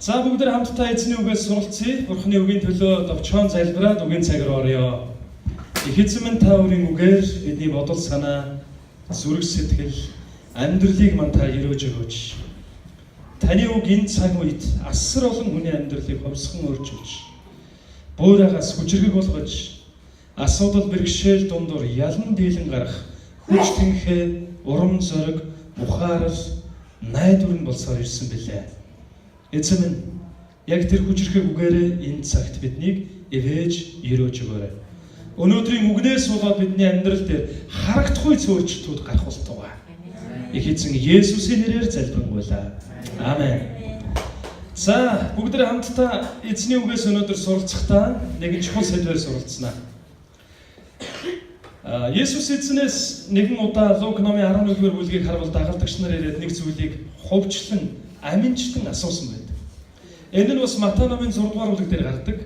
За бүгд хамтдаа эзний үгээс суралцъя. Бурхны үгийн төлөө товчхон залбираад үгийн цаг руу орё. Их эзэн минь та өрийн үгээр бидний бодол санаа, зүрх сэтгэл, амьдралыг мань та өрөөж өгөөч. Таны үг энэ цаг үед асар олон хүний амьдралыг ховсгон өөрчилж, буураагаас хүчрэг болгож, асуудал бэрхшээл дундуур ялан дийлэн гарах хүч тэнхээ, урам зориг, ухаарал, найдвар нь болсоор ирсэн билээ. Эзэн минь яг тэр хүчрхэг үгээрээ энэ цагт биднийг эвэж өрөөж өгөөрэй. Өнөөдрийн үгнээс болоод бидний амьдрал дээр харагдахгүй зөөлчлөлтүүд гарах болтугай. Их эзэн Есүсийн нэрээр залбирanгуйлаа. Амен. За бүгд хамтдаа эзний үгээс өнөөдөр суралцахдаа нэгэн чухал сэдвээр суралцснаа. Есүс эзнээс нэгэн удаа Лук номын 11-р бүлгийг харвал дагалдагч нар ирээд нэг зүйлийг хувьчлан аминчтан асуусан байдаг. Энэ нь бас Матай номын 6-р бүлэг дээр гардаг.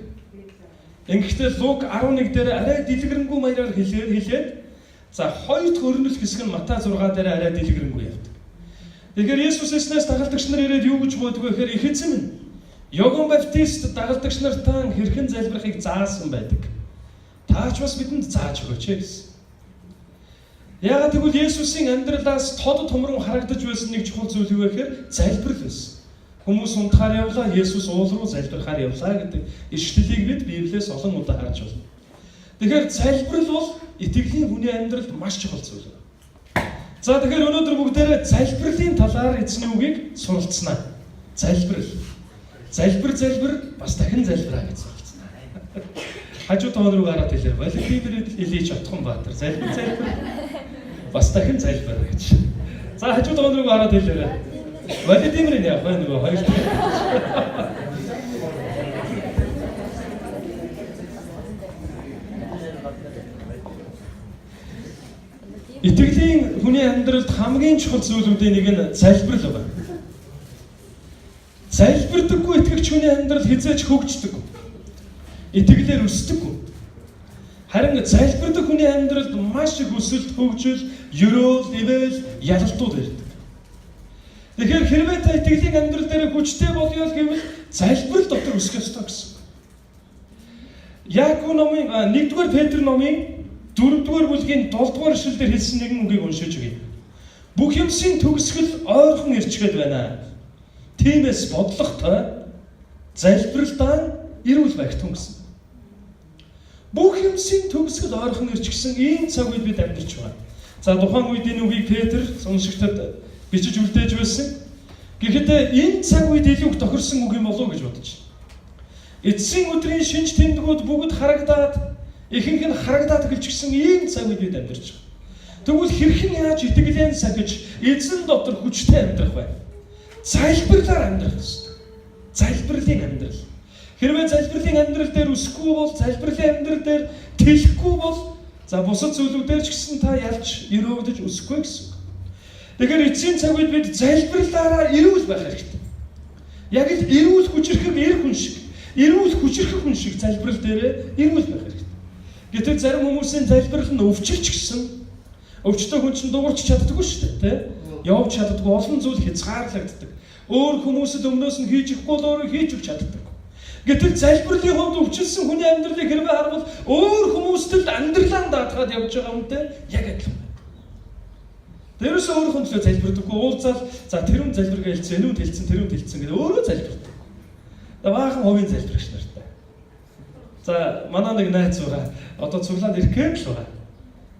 Ингэхдээ Лук 11 дээр арай дэлгэрэнгүй маягаар хэлээд за хоёр дахь өрнөл хэсэг нь Матай 6 дээр арай дэлгэрэнгүй явдаг. Тэгэхээр Есүс эзнээс дагалдагч нар ирээд юу гэж бодгоо гэхээр их эзэн минь Йохан Баптист дагалдагч нартаа хэрхэн залбирахыг заасан байдаг. Таач бас бидэнд зааж өгөөч гэсэн. Яагаад гэвэл Есүсийн амьдралаас тод томрон харагдаж байсан нэг чухал зүйл юу вэ гэхээр залбирал байсан. Хүмүүс унтахаар явлаа, Есүс уул руу залбирахаар явлаа гэдэг ишлэлийг бид Библиэс олон удаа харж байна. Тэгэхээр залбирал бол итгэлийн хүний амьдралд маш чухал зүйл. За тэгэхээр өнөөдөр бүгдээрээ залбирлын талаар эзний үгийг суралцнаа. Залбирал. Залбир бас дахин залбираа гэж суралцнаа. Хажуу тоон руу гараад хэлээ. Владимир Ильич Отгонбаатар залбир. Бас дахин залбираа гэж. За хажуу тоон руу гараад хэлээ. Владимир яг нөгөө хоёр дахь. Итгэлийн хүний амьдралд хамгийн чухал зүйлүүдийн нэг нь залбирал байна. Залбирдаггүй итгэгч хүний амьдрал хизээж хөгждөггүй. Итгэлээр өсдөггүй. Харин залбирдаг хүний амьдралд маш их өсөлт, хөгжил, ёроол, ивэл, ялалтууд ирдэг. Тэгэхээр хэрвээ та итгэлийн амьдрал дээр хүчтэй болъё гэвэл залбирал дотор өсөх ёстой гэсэн. Яаков номын 1-р Петр номын 4-р бүлгийн 7-р ишлэлээр хэлсэн нэгэн үгийг уншиж өгье. Бүх юмсийн төгсгөл ойрхон ирчгээд байна. Тиймээс бодлоготой залбиралдаа эрүүл байгтун гэсэн. Бүх юмсийн төгсгөл ойрхон ирч гэсэн ийм цаг үед бид амьдарч байна. За тухайн үед энэ үгийг Петр уншигчдад бичиж үлдээж байсан. Гэхдээ энэ цаг үед илүү тохирсон үг юм болов уу гэж бодож байна. Эцсийн өдрийн шинж тэмдгүүд бүгд харагдаад ихэнх нь харагдаад гэлжсэн ийм цаг үед бид амьдарч байна. Тэгвэл хэрхэн яаж итгэлэн сахиж эзэн дотор хүчтэй амьдрах вэ? Залбирлаар амьдрах ёстой. Залбирлын амьдрал. Хэрвээ залбирлын амьдрал дээр өсөхгүй бол, залбирлын амьдрал дээр тэлэхгүй бол, за бусад зүйлүүдээр ч гэсэн та ялж өрөөдөж өсөхгүй гэсэн. Тэгэхээр эцсийн цаг үед бид залбирлаараа эрүүл байх хэрэгтэй. Яг л эрүүл хүчрхэг эр хүн шиг, эрүүл хүчрхэг хүн шиг залбирал дээрээ эрүүл байх хэрэгтэй. Гэтэл зарим хүмүүсийн залбирал нь өвчилж гисэн. Өвчтөе хүн чинь дуурч чаддаггүй шүү дээ, тэ? Явж чаддаггүй, олон зүйл хязгаарлагддаг. Өөр хүмүүсд өмнөөс нь хийж ихгүй бол өөрөө хийж өгч чаддаг. Гэтэл залбирлын хувьд өвчилсэн хүний амьдралыг хэрвээ харвал өөр хүмүүстэй амьдралаа даатгаад явж байгаа юмтай яг адилхан. Тэрээс өөр хүн төлөө залбирдаггүй, уулзаал за тэрүүн залбир гэлцэн, энүүнд хэлцэн, тэрүүнд хэлцэн гэдэг өөрөө залбирдаг. Баахан хувийн залбирагч нартай. За манай нэг найз байгаа. Одоо цуглаад ирэх гээл л байгаа.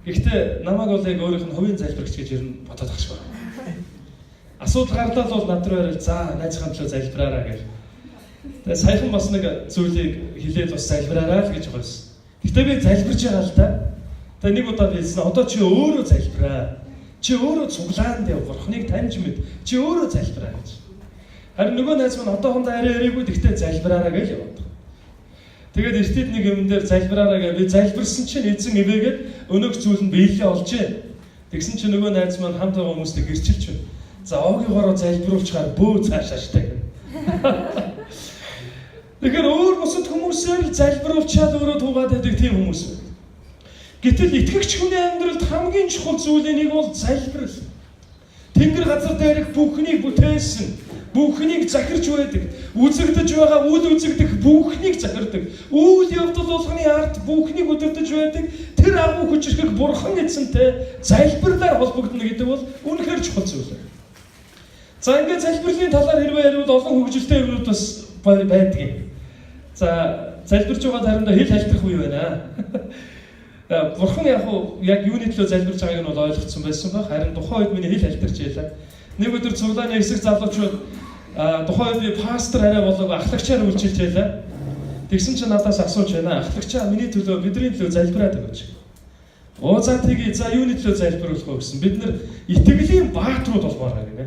Гэхдээ намайг бол яг өөрийнх нь хувийн залбирагч гэж ер нь бодоод ахш байна. Асуудал гарлаа бол над руу ирэл за найзхан төлөө залбираараа гэх. Тэгээ саяхан бас нэг зүйлийг хэлээд бас залбираарай л гэж байгаас. Гэхдээ би залбирж байгаа л да. Тэгээ нэг удаа хэлсэн. Одоо чи өөрөө залбираа. Чи өөрөө цуглаанд яв. Бурхныг таньж мэд. Чи өөрөө залбираа гэж. Харин нөгөө найз маань одоохондоо арай ирээгүй гэхдээ залбираараа гэж яваад. Тэгээд эртэд нэг юм дээр залбираараа гэж би залбирсан чинь эзэн ивэгээд өнөөх зүйл нь биелээ олжээ. Тэгсэн чинь нөгөө найз маань хамт байгаа хүмүүстэй гэрчилж байна. За оогийнхоороо залбируулчаар бөө цаашааштай гэнэ. Тэгэхээр өөр бусад хүмүүсээр залбируулчаад өөрөө туугаад байдаг тийм хүмүүс байна. Гэтэл итгэгч хүний амьдралд хамгийн чухал зүйлийн нэг бол залбирал. Тэнгэр газар дээрх бүхнийг бүтээсэн, Бүхнийг захирч байдаг. Үзэгдэж байгаа үл үзэгдэх бүхнийг захирдаг. Үйл явдал болгоны ард бүхнийг өдөртөж байдаг. Тэр агуу хүчрхэг бурхан эзэнтэй залбирлаар холбогдно гэдэг бол үнэхээр чухал зүйл. За ингээд залбирлын талаар хэрвээ ярил олон хөгжилтэй юмнууд бас байдаг. За залбирч байгаа заримдаа хэл хальтрах үе байна. Бурхан яг юуны төлөө залбирч байгааг нь бол ойлгоцсон байсан баг. Харин тухайн үед миний хэл хальтарч байлаа. Нэг өдөр цуглааны хэсэг залуучууд тухайн үед пастор арай болоог ахлагчаар үйлчилж байлаа. Тэгсэн чинь надаас асууж байна. Ахлагчаа миний төлөө бидний төлөө залбираад өгөөч. Оо за тэгээ за юуны төлөө залбируулах вэ гэсэн. Бид нар итгэлийн бааtruуд болмоор байна гинэ.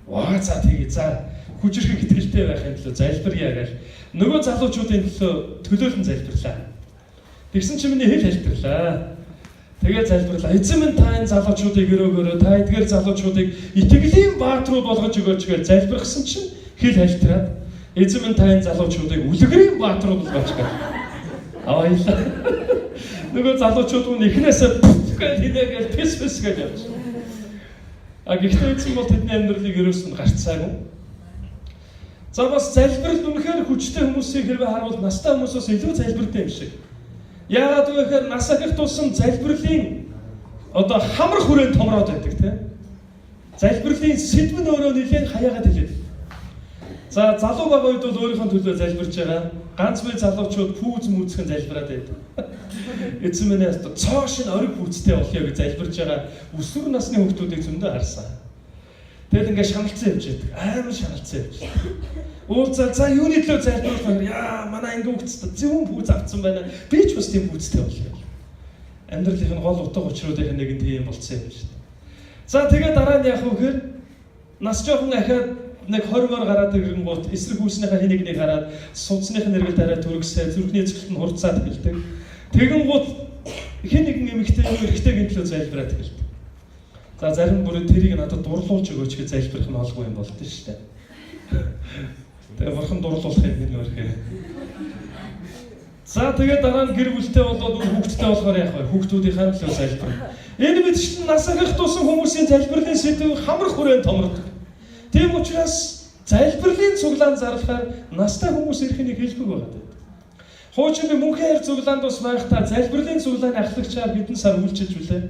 Оо за тэгээ за хүчрхэг итгэлтэй байхын төлөө залбирья гэж нөгөө залуучуудын төлөөлөн залбирлаа. Тэгсэн чинь миний хэл хальтарлаа. Тэгээд залбирлаа. Эзэн минь та энэ залуучуудыг өрөөгөөрөө та эдгээр залуучуудыг итгэлийн бааtruуд болгож өгөөч гэж залбирхсан чинь хэл хальтраад эзэн минь та энэ залуучуудыг үлгэрийн бааtruуд болгооч гэж. Аваалаа. Нөгөө залуучууд нь эхнээсээ гэж хинээгээл пэс гэж явж. Гэхдээ эзэн бол тэдний амьдралыг ерөөсөнд гарцаагүй. За бас залбирал үнэхээр хүчтэй хүмүүсийг хэрвээ харуул настай хүмүүсээс илүү залбиртай юм шиг. Яагаад вэ гэхээр нас ахих тусам залбирлын хамар хүрээнд томроод байдаг тийм. Залбирлын сэдв нь өөрөө нэлээд хаяагаад хэлээд. За залуу байгаа үед бол өөрийнхөө төлөө залбирч байгаа. Ганц бай залуучууд пүүз мүцхэн залбираад байдаг. Эцэг минь цоо шин ориг пүүцтэй болъё гэж залбирч байгаа өсвөр насны хүүхдүүдийг зөндөө харсан. Тэгэл ингээд шаналцсан явж байдаг. Амар шаналцсан явж. Уулзаа за юуны төлөө залбирлах вэ? Яа манай анги хүүхдтэй зөвхөн пүүз авцсан байна. Би ч бас тийм пүүзтэй болъё. Амьдралын гол утга учируудын нэг нь тийм болцсон юм шүү дээ. За тэгээ дараа нь яах вэ гэхээр нас жоохон ахаад нэг 20 мөр гараад ирэнгүүт эсрэг хүүснийхээ хэнийг нэг хараад судасных нэргэл дараа төргсээ зүрхний эзэглэлт нь хурцаад эхэлдэг. Тэгэнгүүт хэн нэгэн эмэгтэй эрэгтэйгийн төлөө залбираад эхэлдэг. За зарим бүрэн тэрийг надад дурлуулж өгөөч гэж залбирх нь олгүй юм болд нь шүү дээ. Тэгээ бурхан дурлуулах юм нэг өрхөө. За тэгээ дараа нь гэр бүлтэй болоод хүүхдтэй болохоор яах вэ? Хүүхдүүдийнхээ төлөө залбир. Энэ мэдчил нас ахих тусам хүмүүсийн залбирлын сэдв хамар хүрээнд томордог. Тийм учраас залбирлын цуглаан зарлахаар настай хүмүүс ирэхнийг хэлбэг байгаа. Хуучин би мөнхийн хайр цуглаанд бас байхдаа залбирлын цуглааны ахлагчаар хэдэн сар үйлчилж билээ.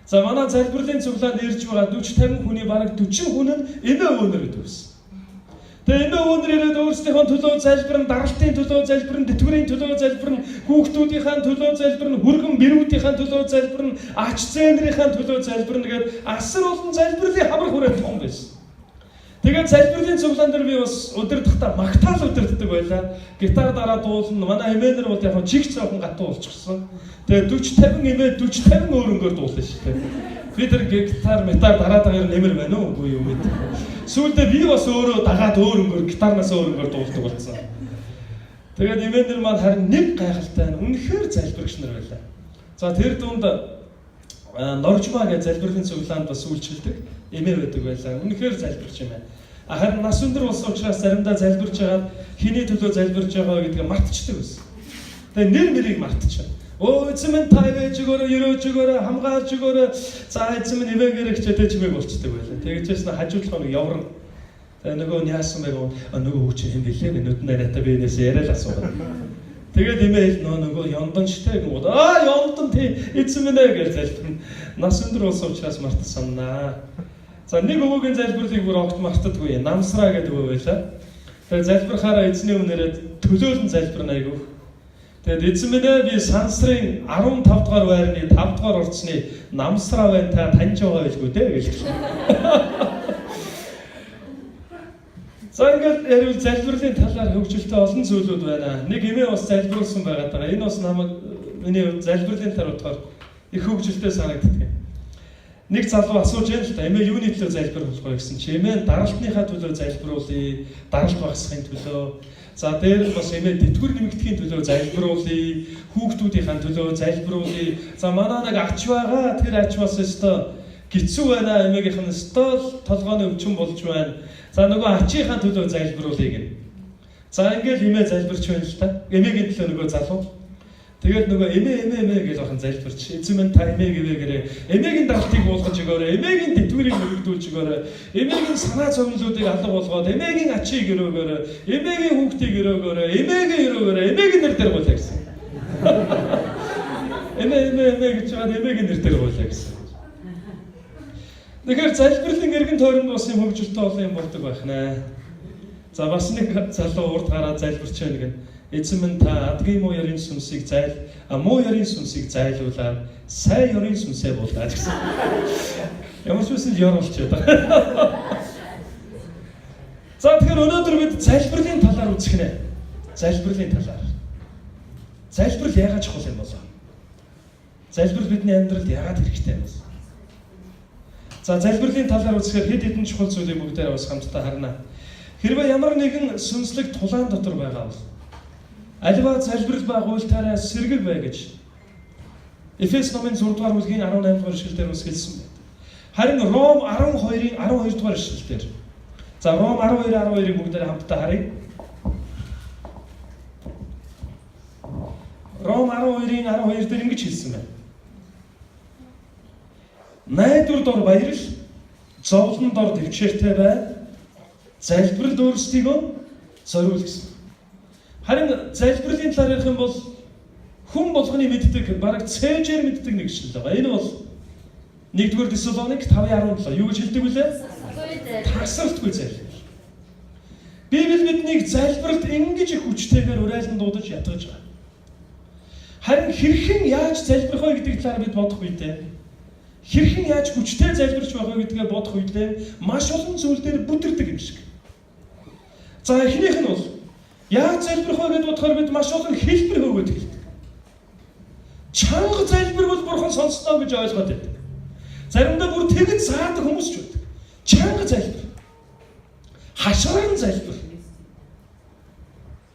За манай залбирлын цуглаанд ирж байгаа 40-50 хүний бараг 40 хүн нь эмээ өвөнөр гэдэг байсан. Тэгээ эмээ өвөнөр ирээд өөрсдийнхөө төлөө залбирн, даралтын төлөө залбирн, тэтгэврийн төлөө залбирн, хүүхдүүдийнхээ төлөө залбирн, хүргэн бэрүүдийнхээ төлөө залбирн, ач зээнэрийнхээ төлөө залбирн гэдэг асар олон залбирлын хамар хүрээнд том байсан. Тэгээд залбирлын цуглаан дээр би бас өдөртөхдөө магтаал өдөртдөг байлаа. Гитар дараа дуулна. Манай эмээнэр бол яг чиг цаахан гатуу болчихсон. Тэгээд 40-50 эмээ 40-50 өөрөнгөөр дуулна шүү дээ. Би тэр гитар метар дараагаар нэмэр байна уу үгүй юу гэдэг. Сүүлдээ би бас өөрөө дагаад өөрөнгөөр гитарнаас өөрөнгөөр дуулдаг болсон. Тэгээд эмээнэр маань харин нэг гайхалтай үнэхээр залбирагч нар байлаа. За тэр дунд Норжмаа гэж залбирлын цуглаанд бас үйлчилдэг эмээ байдаг байлаа. Үнэхээр залбирч юм байна. Харин нас өндөр болсон учраас заримдаа залбирч байгаад хэний төлөө залбирч байгаа гэдгийг мартчихдаг байсан. Тэгээ нэр мэрийг мартчихсан. Оо эзэн минь та ивэж өгөөрэй, өрөөж өгөөрэй, хамгаалж өгөөрэй. За эзэн минь ивэгээр ихчээд чимээг болчдөг байлаа. Тэгэж ясна хажуудлах нь явран. Тэгээ нөгөө нь яасан бэ гоо нөгөө хүүч юм бэлээ нүдэн нарайта би энэс яриад асуугаа. Тэгээд имэйл нөгөө ёндон штэй гоо ёндон тий эзэн минь гэж залбирна. Нас өндөр болсон учраас мартсаннаа. За нэг өвөгийн залбирлыг бүр огт мартдаггүй. Намсраа гэдэг өвөө байлаа. Тэгээд залбирхаараа эзний үнээрээ төлөөлөн залбирна айгуу. Тэгээд эзэн минь би сансрын 15 дугаар байрны 5 дугаар орцны намсраа байна та таньж байгаа байлгүй дээ гэж. За ингээд ярил залбирлын талаар хөгжилтэй олон зүйлүүд байна. Нэг эмээ бас залбиулсан байгаа даа. Энэ бас намайг миний залбирлын талаар бодохоор их хөгжилтэй санагддаг. Нэг залуу асууж яа л та эмээ юуны төлөө залбируулах вэ гэсэн чи эмээ даралтныхаа төлөө залбируулъя, даралт багасхын төлөө. За дээр бас эмээ тэтгэвэр нэмэгдэхийн төлөө залбируулъя, хүүхдүүдийн төлөө залбируулъя. За манай нэг ач байгаа тэр ач бас өстой гитсүү байна эмээгийнх нь өстой толгойн өвчин болж байна. За нөгөө ачийнхаа төлөө залбируулъя гэнэ. За ингээл эмээ залбирч байна л та. Эмээгийн төлөө нөгөө залуу. Тэгээд нөгөө эмээ гэж ахын залбирч эзэн минь та эмээ гэвэгээрээ эмээгийн далтыг буулгаж өгөөрэй, эмээгийн тэтгэврийг өргөдүүлж өгөөрэй, эмээгийн санаа зовлонлуудыг алга болгоод эмээгийн ачийг өрөөгөөрэй, эмээгийн хүүхдийг өрөөгөөрэй, эмээгээ өрөөгөөрэй, эмээгийн нэр дээр гуйлаа гэсэн. Эмээ гэж чад эмээгийн нэр дээр гуйлаа гэсэн. Тэгэхээр залбирлын эргэн тойронд бас юм хөгжилтэй олон юм болдог байх нэ. За бас нэг залуу урд гараад залбирч байна гэн. Эзэн минь та адгийн муу ярийн сүнсийг муу ярийн сүнсийг зайлуулаад сайн ярийн сүнсээ болгоод гэсэн. Ямар ч үсэн яр болчиход байгаа. За тэгэхээр өнөөдөр бид залбирлын талаар үзэх нэ. Залбирлын талаар. Залбирал яагаад чухал юм болоо? Залбирал бидний амьдралд яагаад хэрэгтэй юм бэ? За залбирлын талаар үзэхээр хэд хэдэн чухал зүйлийг бүгдээрээ бас хамтдаа харна. Хэрвээ ямар нэгэн сүнслэг тулаан дотор байгаа бол аливаа залбирал ба гуйлтаараа сэргэг бай гэж Эфес номын 6 дугаар бүлгийн 18 дугаар ишлэлээр үсгэлсэн байна. Харин Ром 12-ийн 12 дугаар ишлэлээр. За Ром 12:12-ыг бүгдээрээ хамтдаа харъя. Ром 12-ийн 12 дээр ингэж хэлсэн байна. Найдвар дор баярл, зовлон дор төвчээртэй бай. Залбиралд өөрсдийгөө зориул гэсэн. Харин залбирлын талаар ярих юм бол хүн болгоны мэддэг, бараг цээжээр мэддэг нэг ишлэл байгаа. Энэ бол 1-р Тесалоник 5:17. Юу гэж хэлдэг вүлээ? Тасралтгүй залбирал. Библи биднийг залбиралд ингэж их хүчтэйгээр урайлан дуудаж ятгаж байгаа. Харин хэрхэн яаж залбирх вэ гэдэг талаар бид бодох үедээ хэрхэн яаж хүчтэй залбирч байх вэ гэдгээ бодох үедээ маш олон зүйл дээр бүдэрдэг юм шиг. За эхнийх нь бол яаж залбирх вэ гэдээ бодохоор бид маш олон хэлбэр өгөөд хэлдэг. Чанга залбир бол бурхан сонсноо гэж ойлгоод байдаг. Заримдаа бүр тэгж заадаг хүмүүс ч байдаг. Чанга залбир. Хашгиран залбир.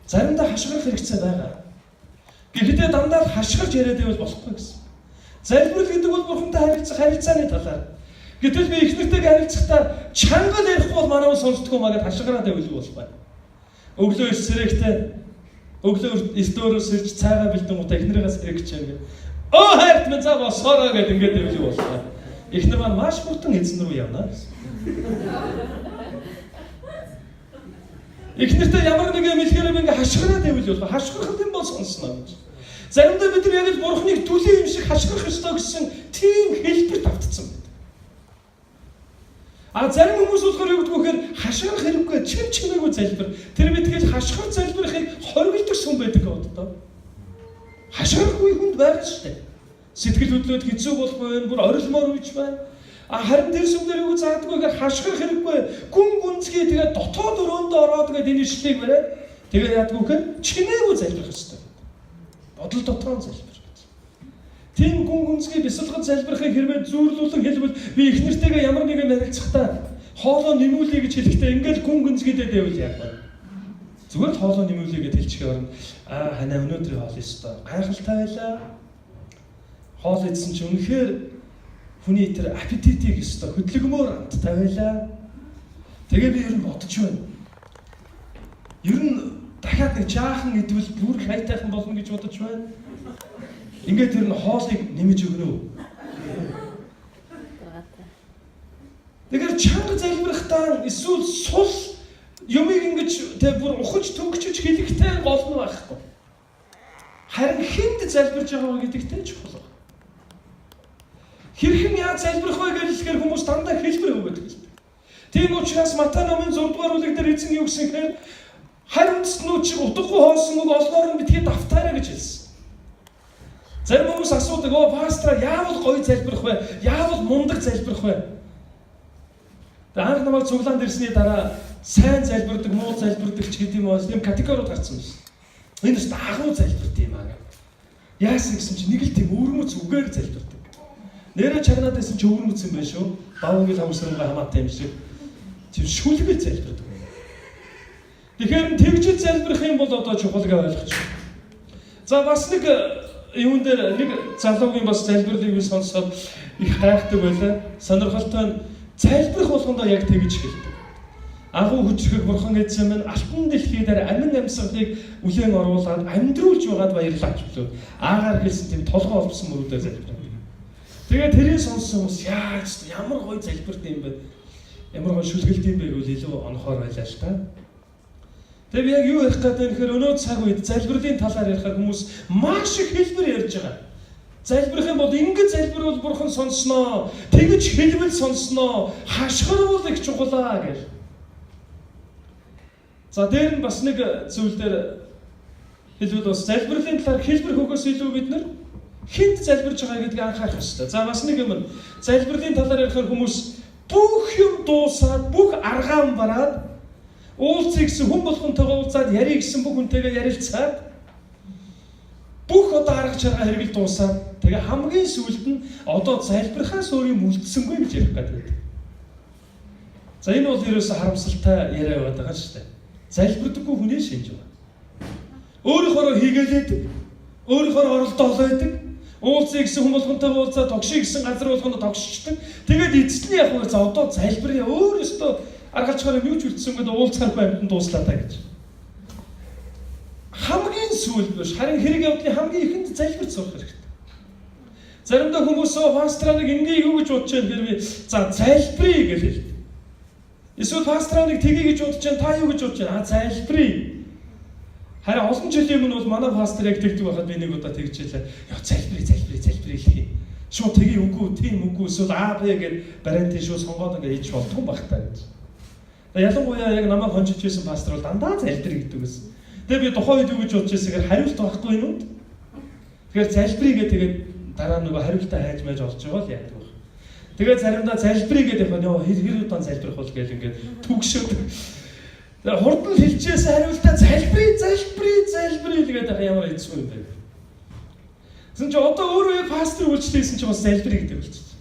Заримдаа хашгирах хэрэгцээ байгаа. Гэхдээ дандаа хашгирч яриад байвал болохгүй гэсэн. Залбирал гэдэг бол бурхантай харилцах харилцааны талаар. Гэтэл би эхнэртэйг харилцахдаа чангал ярихгүй бол манайд сонсдгоо магаад хашгираад байвал болохгүй. Өглөө эсрэхтэй өглөө эртөөрөөс ирж цайгаа бэлдэн гутаа эхнэрээс сэрэгч юм гээ. Оо хайрт минь за босоороо гэдэг ингээд байвал болохгүй. Эхнэр маань маш бүтэн эзэн рүү явна гэсэн. Эхнэртэй ямар нэгэн мэлхээрээ ингээ хашгираад байвал болохгүй. Хашгирах юм бол сонсноо гэж. Заримдаа бид нар яг л бурхныг түлээ юм шиг хашгирах ёстой гэсэн тийм хэлбэр тавтцсан байдаг. Зарим хүмүүс болохоор юу гэдэг вэ гэхээр хашгирах хэрэггүй чимээгүй залбир. Тэр бидгээс хашгир залбирахыг хоригддаг сүм байдаг гэдэг. Хашгирахгүй хүнд байгаа шүү дээ. Сэтгэл хөдлөлд хэцүү болох байх, бүр орилмоор үеч байна. Харин тэр сүмдэр юу заадаггүй гэхээр хашгирах хэрэггүй. Гүн гүнзгий тэгээд дотоод өрөөндөө ороод тэгээд энэ ишлийг бариад тэгээд яадаггүй гэхээр чимээгүй залбирах ёстой. Бодол дотор нь залбир. Тийм гүн гүнзгий бясалгаж залбирахыг хэрвээ зүйрлүүлэн хэлбэл би эхнэртэйгээ ямар нэгэн харилцахдаа хоолоо нэмүүлээ гэж хэлэхдээ ингээл гүн гүнзгийдээ дэвэл яг байна. Зүгээр л хоолоо нэмүүлээ гэж хэлчихээр ханаа өнөөдрийн хоол ёстой. Гайхалтай байлаа. Хоол идсэн чинь үнэхээр хүний тэр аппетитийг ёстой хөдөлгөмөр амттай байлаа. Тэгээ би ер нь бодож байна. Ер нь дахиад нэг жаахан идвэл бүр хайтайхан болно гэж бодож байна. Ингээд тэр нь хоолыг нэмэж өгнө үү? Тэгэхээр чанга залбирахтаа эсвэл сул юмыг ингэж тэг бүр ухаж төнгөчж хэлэхтэй гол нь байхгүй. Харин хүнд залбирж байгаа гэдэгтэй чухал байна. Хэрхэн яаж залбирх вэ гэхлээр хүмүүс дандаа хэлбэр өгöd гэлээ. Тийм учраас Матай номын 6 дугаар бүлэг дээр эзэн юу гэсэн хэрэг харимтснууд чи утгагүй хоосон үг олноор нь битгий давтаарай гэж хэлсэн. Зарим хүмүүс асуудаг, пастор яавал гоё залбирх вэ? Яавал мундаг залбирх вэ? Тэгээ анх намайг цуглаанд ирсний дараа сайн залбирдаг, муу залбирдаг ч гэдэг юм уу, тийм категориуд гарсан байна. Энэ ч агуу залбирд юм аа. Яасан гэсэн чи нэг л тийм өвөрмөц үгээр залбирдаг. Нэрэ чагнаад байсан чи өвөрмөц юм байна шүү. Баавгийн хамсрангаа хамаатай юм шиг. Тийм шүлгэл залбирдаг. Тэгэхээр тэгж залбирх юм бол одоо чухал гэж ойлгож байна. За бас нэг юун дээр нэг залуугийн бас залбирлыг би сонсоод их хайртай байлаа. Сонирхолтой нь залбирх болгондоо яг тэгж хэлдэг. Агуу хүчрэх бурхан эзэн минь алтан дэлхий дээр амин амьсгалыг үлээн оруулаад амьдруулж байгаад баярлаач билүү. Аагаар хэлсэн тийм толгой олбсон мөрөдөө залбирна. Тэгээд тэрийг сонссон хүмүүс яаж ямар гоё залбирт юм бэ? Ямар гоё шүлгэлт юм бэ гэвэл илүү онохоор байлаа л та. Тэгээд яг юу ярих гэдэг вэ гэхээр өнөө цаг үед залбирлын талаар ярихаар хүмүүс маш их хэлбэр ярьж байгаа. Залбирх юм бол ингэж залбирвал бурхан сонсноо, тэгж хэлбэл сонсноо, хашгирвал их чухлаа гэж. За дээр нь бас нэг зүйл дээр хэлбэл бас залбирлын талаар хэлбэр хөгөөс илүү бид нар хэнд залбирж байгаа гэдгийг анхаарах хэрэгтэй. За бас нэг юм залбирлын талаар ярихаар хүмүүс бүх юм дуусаад бүх аргаан бараад уулзъя гэсэн хүн болгонтойгоо уулзаад ярих гэсэн бүх хүнтэйгээ ярилцаад бүх одоо арга чарга хэрэгэл дуусаад тэгээ хамгийн сүүлд нь одоо залбирхаас өөр юм үлдсэнгүй гэж ярих гэдэг. За энэ бол ерөөсө харамсалтай яриа яваад байгаа шүү дээ. Залбирдаггүй хүнээ шинж байгаа. Өөрийнхөө хийгээлээдэг, өөрийнхөө оролдоол байдаг, уулзъя гэсэн хүн болгонтойгоо уулзаад тогшиг гэсэн газар болгоно тогшчдаг. Тэгээд эцэст нь яг за одоо залбирая өөрөөсөө аргалчгаар юу ч үлдсэнгүй уулзахааргүй амьд дууслаа та гэж. Хамгийн сүүлд биш харин хэрэг явдлын хамгийн ихэнд залбирч сурах хэрэгтэй. Заримдаа хүмүүс пасторыг ингээ юу гэж бодож байна хэрвээ за залбирая гэж хэлдэг. Эсвэл пасторыг тгий гэж бодож байна та юу гэж бодож байна? Залбирая. Харин олон жилийн өмнө бол манай пастор яг тэгдэг байхад би нэг удаа тэгж хэлээ. Яа залбирая хэлхий. Шууд тгий үгүй тийм үгүй эсвэл АБ гэж бариант шууд сонгоод ингээ хийж болдгоо багтаа гэж. Ялангуяа яг намайг хонжиж байсан пастор бол дандаа залбирая гэдэг байсан. Тэгээ би тухайн үед юу гэж бодож байсaaгаар хариулт байхгүй юм уу? Тэгэхээр залбирая гэдэг тэгээд дараа нөгөө хариултаа хайж байж олж байгаа л яадаг байх. Тэгээд заримдаа залбирая гэдэг нь хэр удаан залбирах бол гэж ингээд түгшөөд. Тэгээ хурдан хэлчихээс хариултаа залбирая гэдэг ямар хэцүү юм бэ? Тэгсэн чи одоо өөрөө пастор үйлчлэсэн чи бас залбирая гэдэг болчихсон.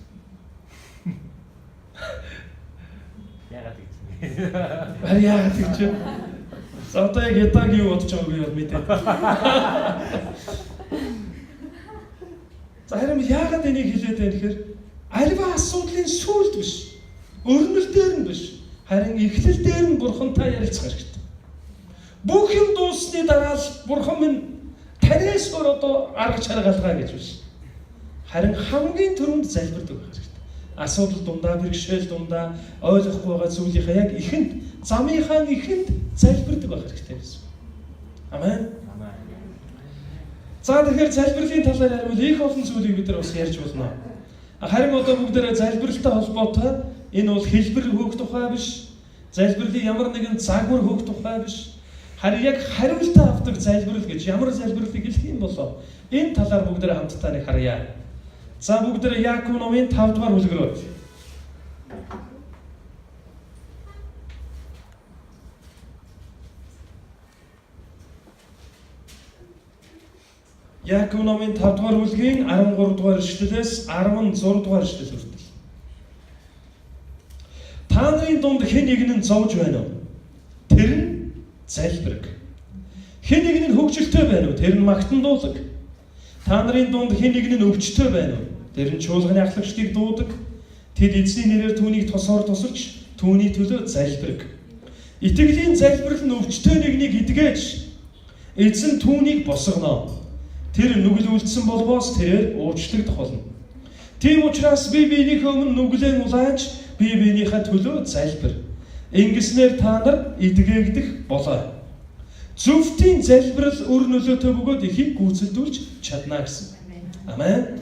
Яагаад гэж юм? За одоо яг ядаг юу бодож байгааг би мэдээ. За харин яагаад энийг хэлээд байна гэхээр альва асуудлын сүүлд биш. Өрнөл дээр нь биш. Харин эхлэл дээр нь бурхантай ярилцах хэрэгтэй. Бүх юм дууссаны дараа л бурхан минь танаас өөр одоо арга чаргаалгаа гэж биш. Харин хамгийн түрүүнд залбирдаг байх хэрэгтэй. Асуудал дундаа, бэрхшээл дундаа ойлгохгүй байгаа зүйлийнхаа яг ихэнд, замынхаа ихэнд залбирдаг байх хэрэгтэй гэсэн. Амен. За тэгэхээр залбирлын талаар ярил их олон зүйлийг бид нар бас ярьж болно. Харин одоо бүгдээрээ залбиралтай холбоотой энэ бол хэлбэр хөөх тухай биш. Залбирлын ямар нэгэн загвар хөөх тухай биш. Харин яг хариултаа авдаг залбирал гэж ямар залбирлыг хэлэх юм болоо. Энэ талаар бүгдээрээ хамтдаа нэг харъя. За бүгдээрээ Яаков номын 5 дугаар бүлэг рүү. Яаков номын 5 дугаар бүлгийн 13 дугаар ишлэлээс 16 дугаар ишлэл хүртэл. Та нарын дунд хэн нэгэн нь зовж байна уу? Тэр нь залбираг. Хэн нэгэн нь хөвгөлтэй байна уу? Тэр нь магтандуулаг. Та нарын дунд хэн нэгэн нь өвчтөй байна уу? Тэр нь чуулганы ахлагчдыг дуудаг. Тэд эзний нэрээр түүнийг тосоор тусалж түүний төлөө залбираг. Итгэлийн залбирал нь өвчтөй нэгнийг идгээж эзэн түүнийг босгоно. Тэр нүглүүлсэн болбоос тэрээр уучлагдах болно. Тийм учраас би биенийхээ өмнө нүглэн улааж би биенийхээ төлөө залбир. Ингэснээр та нар идгээгдэх болоо. Зөвхөн залбирал өр нөлөөтэй бөгөөд ихийг гүйцэлдүүлж чадна гэсэн. Амен.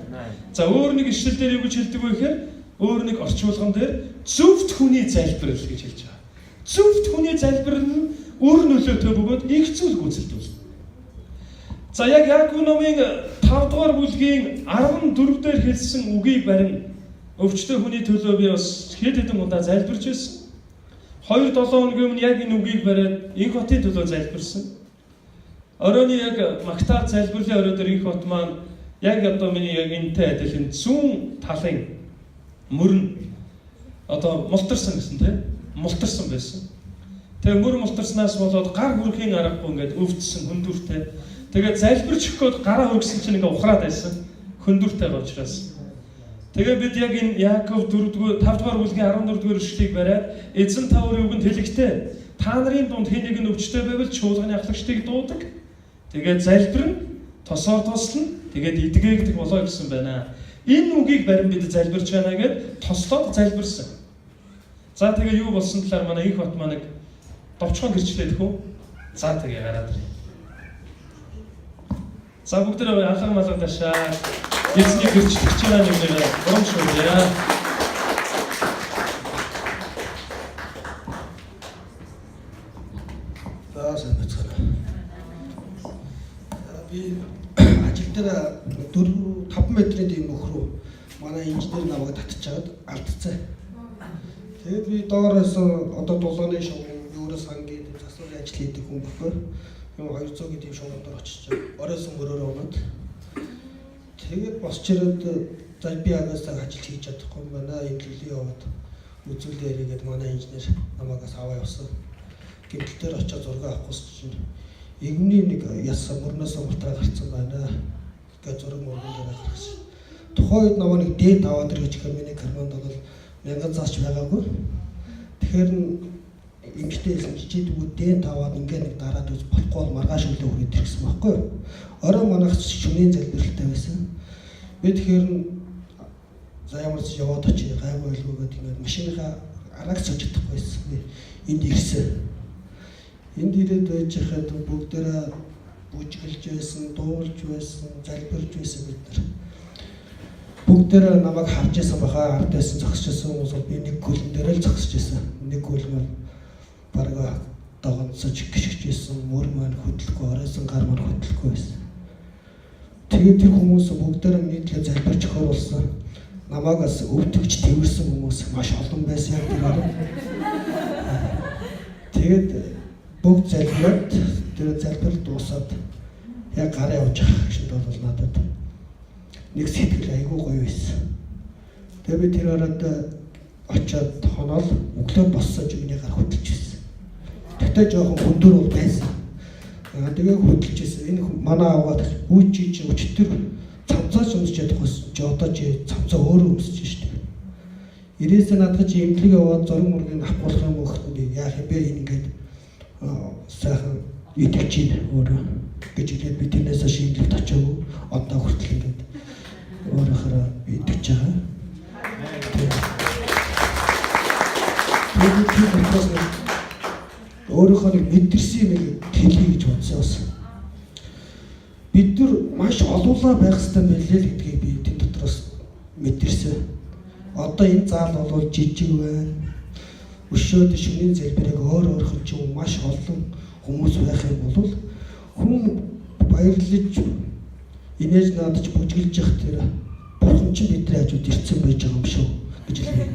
За өөр нэг ишлэл дээр юу гэж хэлдэг вэ гэхээр өөр нэг орчуулган дээр зөвхт хүний залбирал гэж хэлж байгаа. Зөвхт хүний залбирал нь өр нөлөөтэй бөгөөд их зүйл гүйцэлдүүлнэ. За яг Яаков номын 5 дугаар бүлгийн 14 дээр хэлсэн үгийг барин өвчтөй хүний төлөө би бас хэд хэдэн удаа залбирч байсан. 2-7 өдрийн өмнө яг энэ үгийг бариад Инх хотын төлөө залбирсан. Оройны яг Магтаал залбирлын орой дээр Инх хот маань яг одоо миний яг энэтэй адилхан зүүн талын мөрн одоо мултарсан гэсэн тийм мултарсан байсан. Тэгээ мөр мултарснаас болоод гар хүрэхийн аргагүй ингээд өвдсөн хөндүртэй. Тэгээд залбирч өгөхөд гараа хөргсөн чинь ингээ ухраад байсан. Хөндүртэй учраас. Тэгээ бид яг энэ Яаков 5 дугаар бүлгийн 14 дугаар эшлэлийг бариад эзэн та өөрийн үгэнд хэлэхдээ та нарын дунд хэн нэгэн өвчтөй байвал чуулганы ахлагчдыг дуудаг. Тэгээд залбирна, тосоор туслана, тэгээд эдгээгдэх болоо гэсэн байна. Энэ үгийг барин бид залбирч байна гэд тослоод залбирсан. За тэгээ юу болсон талаар манай их бат маань товчхон гэрчлээд хөө. За тэгээ гараад ирээ. За бүгдээ алга малга ташаа. Эзний гэрчлэгч байгаа нэмээр урамшуулъя. За сайн бацгаана. Би ажил дээр 4-5 метрийн дэм өхрөө манай инженер намайг татчихад алдцсан. Тэгээд би доороос одоо дулааны шугам, юурас ангийн засварын ажил хийдэг хүн баггүй. Юм 200 гэдэм шугам дээр очиж оройс мөрөөрөө унаад. Тэгээд босч ирээд за би агаасаа ажил хийж чадахгүй юм байна. Имлэлээ яваад үзүүлээ яригээд манай инженер намаагаас аваа явсан. Гэтэл дээр очиж зураг авах гэж чинь игмний нэг ясаа мөрнөөс ултраа гарцсан байна. Тэгээд зураг мөргөн дээр гаргасан. Тухайн үед намаа нэг дээд аваад ирж миний карманд бол 1000 заач байгаагүй. Тэгэхээр эмчтэйсэн чичээдгүү дээд аваад ингээд нэг дараад үз болохгүй бол маргааш өглөө хүрээд ирсэн байхгүй юу? Орой манайх шөнийн залбиралтай байсан. Би тэгэхээр за ямар ч яваад очие гайгүй байлгүйгээд ингээд машиныхаа арагч сууж чадахгүй байсан. Энд ирсэн. Энд ирээд байж хаад бүгдээрээ бүжгэлж байсан, дуулж байсан, залбирж байсан бид нар. Бүгдээрээ намайг харж байсан баха, ардайсан зогсож байсан хүмүүс бол би нэг гүлэн дээр л зогсож байсан. Нэг гүл маань барга дагонцож гიშгэж байсан, мөр маань хөдлөхгүй, оройсон гар маань хөдлөхгүй байсан. Тэгээд тэр хүмүүс бүгдээрээ нийтлээ залбирч хөрвүүлсэн. Намаагаас өвдөгч тэрсэн хүмүүс маш олон байсан яг тэр. Тэгээд бүгд залбираад тэр залбирал дуусаад яг гараа явж байгаа гэшэнд бол надад нэг сэтгэл айгүй гоё байсан. Тэгээд би тэр ороод очиод хоноол өглөө боссож миний гар хөдлөж байсан. Тэгтээ жоохон өндөр бол байсан. Тэгээ хөдлөж байсан. Энэ манай аваад үүчиж өчтөр цамцаач өмсч чадах байсан. Чи одоо чи цамцаа өөрөө өмсөж штеп. Ирээсээ надад чи эмнэлэг яваад зураг мөргийг авахлах юм өгөхөнд би яах юм бэ ингээд сайхан итгэж чинь өөрөө гэж хэлээд би тэрнээс шинжилт очоогүй. Одоо хүртэл ингээд өөрөөрөө итгэж байгаа. Тэгээд өөрийнхөө нэг мэдэрсэн юм хэлье гэж бодсон. Бид нар маш олуулаа байх хэрэгтэй байлээ л гэдгийг би тэнд дотроос мэдэрсэн. Одоо энэ заал бол жижиг байна. Өшөөд шөнийн залбирыг өөрөөрхөн ч юм маш олон хүмүүс байх юм бол хүн баярлаж инээж наадаж бүжгэлж явах тэр бурхан ч бидний хажууд ирсэн байж байгаа юм шүү гэж хэлээ.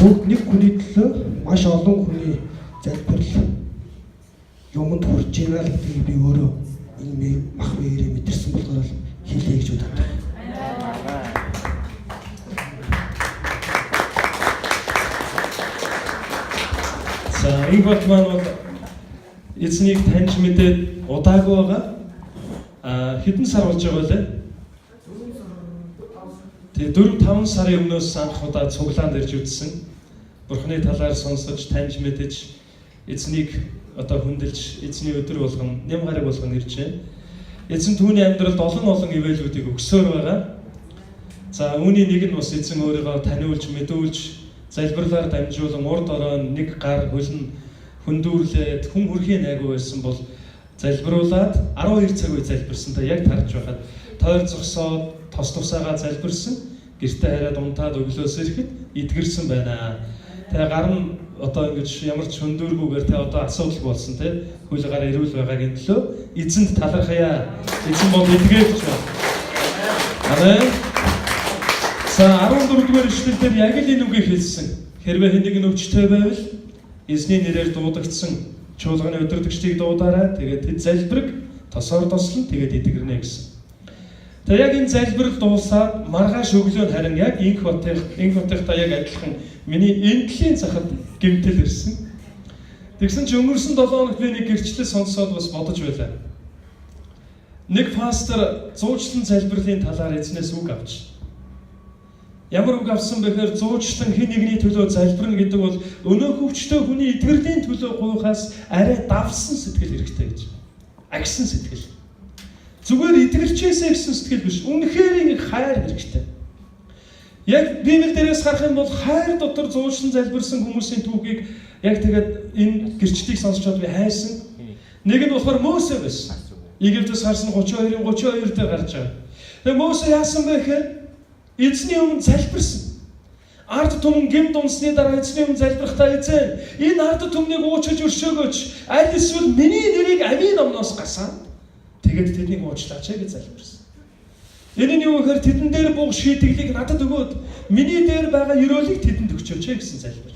Бүгд нэг хүний төлөө маш олон хүний залбирал юмд хүрч байгаа гэдгийг би өөрөө энэ мах биеэрээ мэдэрсэн болохоор хэлье гэж боддог. За энэ бот маань бол эзнийг таньж мэдээд удаагүй байгаа. Хэдэн сар болж байгаа вэ? Тэгээ 4-5 сарын өмнөөс анх удаа цуглаанд ирж үзсэн. Бурхны талаар сонсож, таньж мэдэж, эзнийг одоо хүндэлж, эзний өдөр болгон, нэм гараг болгон иржээ. Эзэн түүний амьдралд олон ивэлүүдийг өгсөөр байгаа. За үүний нэг нь бас эзэн өөрийгөө таниулж, мэдүүлж, залбирлаар дамжуулан урд оройн нэг гар хөлн хөндүүрлээд хүн хүрхийн найгуу байсан бол залбируулад 12 цаг үе залбирсан та яг тарж байхад тойр зогсоод тос тусаагаа залбирсан гэртээ хараад унтаад өглөөс ирэхэд эдгэрсэн байна. Тэгээ гар нь одоо ингэж ямар ч хөндүүргүйгээр тэ одоо асуудал болсон тэ хөл гар ирүүл байгаагийн төлөө эзэнд талархая. Эзэн бол эдгээрч байна. Амен. За 14 дугаар ишлэлээр яг л энэ үгийг хэлсэн. Хэрвээ хэн нэгэн өвчтөй байвал эзний нэрээр дуудагдсан чуулганы өдөртөгчдийг дуудаарай. Тэгээд тэд залбирэг тосоор тослон тэгээд эдгэрнэ гэсэн. Тэгээд яг энэ залбирал дуусаад маргааш өглөө нь харин яг инх хотынхтай яг адилхан миний энтлийн захад гэмтэл ирсэн. Тэгсэн чи өнгөрсөн 7 хоногт би нэг гэрчлэл сонсоод бас бодож байлаа. Нэг пастор зуучлан залбирлын талаар эзнээс үг авч. Ямар үг авсан бэхээр зуучлан хэн нэгний төлөө залбирна гэдэг бол өнөө хөвчтөө хүний эдгэрлийн төлөө гуйхаас арай давсан сэтгэл хэрэгтэй гэж. Агсан сэтгэл. Зүгээр эдгэрчээсээ гэсэн сэтгэл биш. Үнэхээр хайр хэрэгтэй. Яг Библи дээрээс харах юм бол хайр дотор зуучлан залбирсан хүмүүсийн түүхийг яг тэгээд энэ гэрчлэлийг сонсчод би хайсан. Нэг нь болохоор Мосе байсан. Египтээс харсан 32 дээр гарч байгаа. Тэгээ Мосе яасан бэ гэхээр эзний өмнө залбирсан. Ард түмэн гэмт унсны дараа эзний өмнө залбирахтаа эзэн энэ ард түмнийг уучиж өршөөгөөч. Аль эсвэл миний нэрийг амийн номноос гасаа. Тэгээд тэднийг уучлаач гэж залбирсан. Энэ нь юу гэхээр тэдэн дээр буух шийтгэлийг надад өгөөд миний дээр байгаа ёроолыг тэдэнд өгчөөч гэсэн залбир.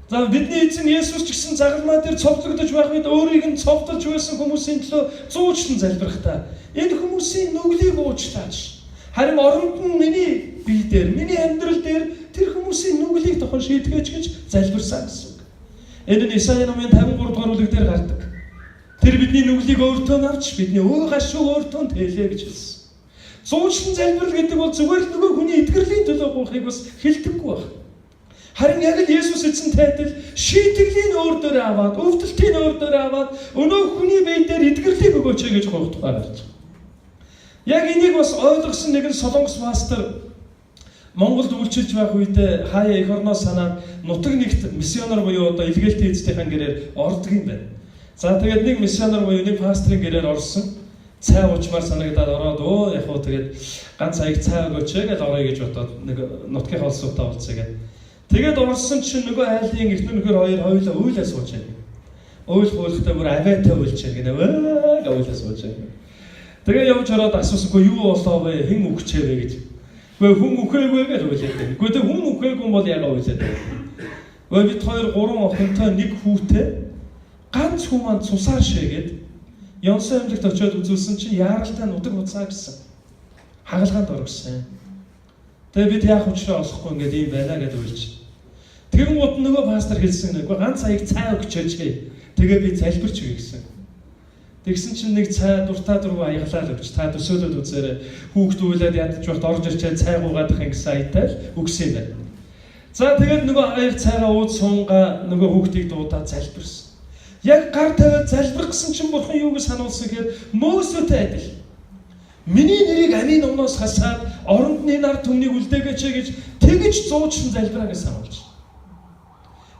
За бидний эзэн Есүс ч гэсэн загалмаа дээр цовдлогдож байх үед өөрийг нь цовдолж байсан хүмүүсийн төлөө зуучлан залбирахтаа энэ хүмүүсийн нүглийг уучлаач. Харин оронд нь миний бие дээр, миний амьдрал дээр тэр хүмүүсийн нүглийг тохон шийтгэж гэж залбирсан гэсэн үг. Энэ нь Исая номын 53 дугаар бүлэг дээр гардаг. Тэр бидний нүглийг өөртөө авч бидний өө гашуу өөртөө тэлээ гэж хэлсэн. Зуучлан залбирал гэдэг бол зүгээр л нөгөө хүний эдгэрлийн төлөө гуйхыг бас хэлдэггүй байна. Харин яг л Есүс эзэнтэй адил шийтгэлийн өөр дээр аваад, өвдөлтийн өөр дээр аваад өнөө хүний бие дээр эдгэрлийг өгөөч гэж гуйх тухай гарч байна. Яг энийг бас ойлгосон нэгэн Солонгос пастор Монголд үйлчилж байх үедээ хаяа эх орноос санаад нутаг нэгт миссионер буюу одоо илгээлтийн эзэнтийн гэрээр ордог юм байна. За тэгээд нэг миссионер буюу нэг пастрын гэрээр орсон. Цай уучмаар санагдаад ороод яг уу тэгээд ганц аяг цай өгөөч гэж орё гэж бодоод нэг нутгийн холсуудаа уулзъя гэдэг. Тэгээд орсон чинь нөгөө айлын эхнэр хоёр хоёулаа уйлаа сууж байна. Уйл хуулахтай бүр аваатай уйлж байгаа гэнэ. Уйлаа сууж байна. Тэгээ явж ороод асуусангүй юу болоо вэ? Хэн өгчээ вэ гэж. Гэхдээ хүн өгөөгүй гэж уйлаад байна. Гэхдээ хүн өгөөгүй бол яагаад уйлаад байна? Бид хоёр гурван охинтой нэг хүүтэй ганц хүн маань цусаар шээгээд Ёнсон аймагт очиод үзүүлсэн чинь яаралтай нутаг буцаа гэсэн. Хагалгаанд оргисон. Тэгээ бид яах учраа олохгүй ингээд ийм байна гэдээ уйлж. Тэгэн гут нөгөө пастор хэлсэн нэг ганц аяг цай өгчөөч гээ. Тэгээ би залбирч өгье гэсэн. Тэгсэн чинь нэг цай дуртай дургу аяглаа л өгч. Та төсөөлөд үзээрэй. Хүүхд үйлээд ядаж байхад орж ирчээ цай гуугаадах гэсэн аятай л өгсөн юм байна. За тэгээд нөгөө аяг цайгаа ууз сунгаа нөгөө хүүхдийг дуудаад залбирсан. Яг гар тавиад залбирх гэсэн чинь бурхан юу гэж сануулсан гэхээр Мосетэй адил. Миний нэрийг амийн номноос хасаад оронд нь нар түмнийг үлдээгээч гэж тэгж зуучлан залбираа гэж сануулж.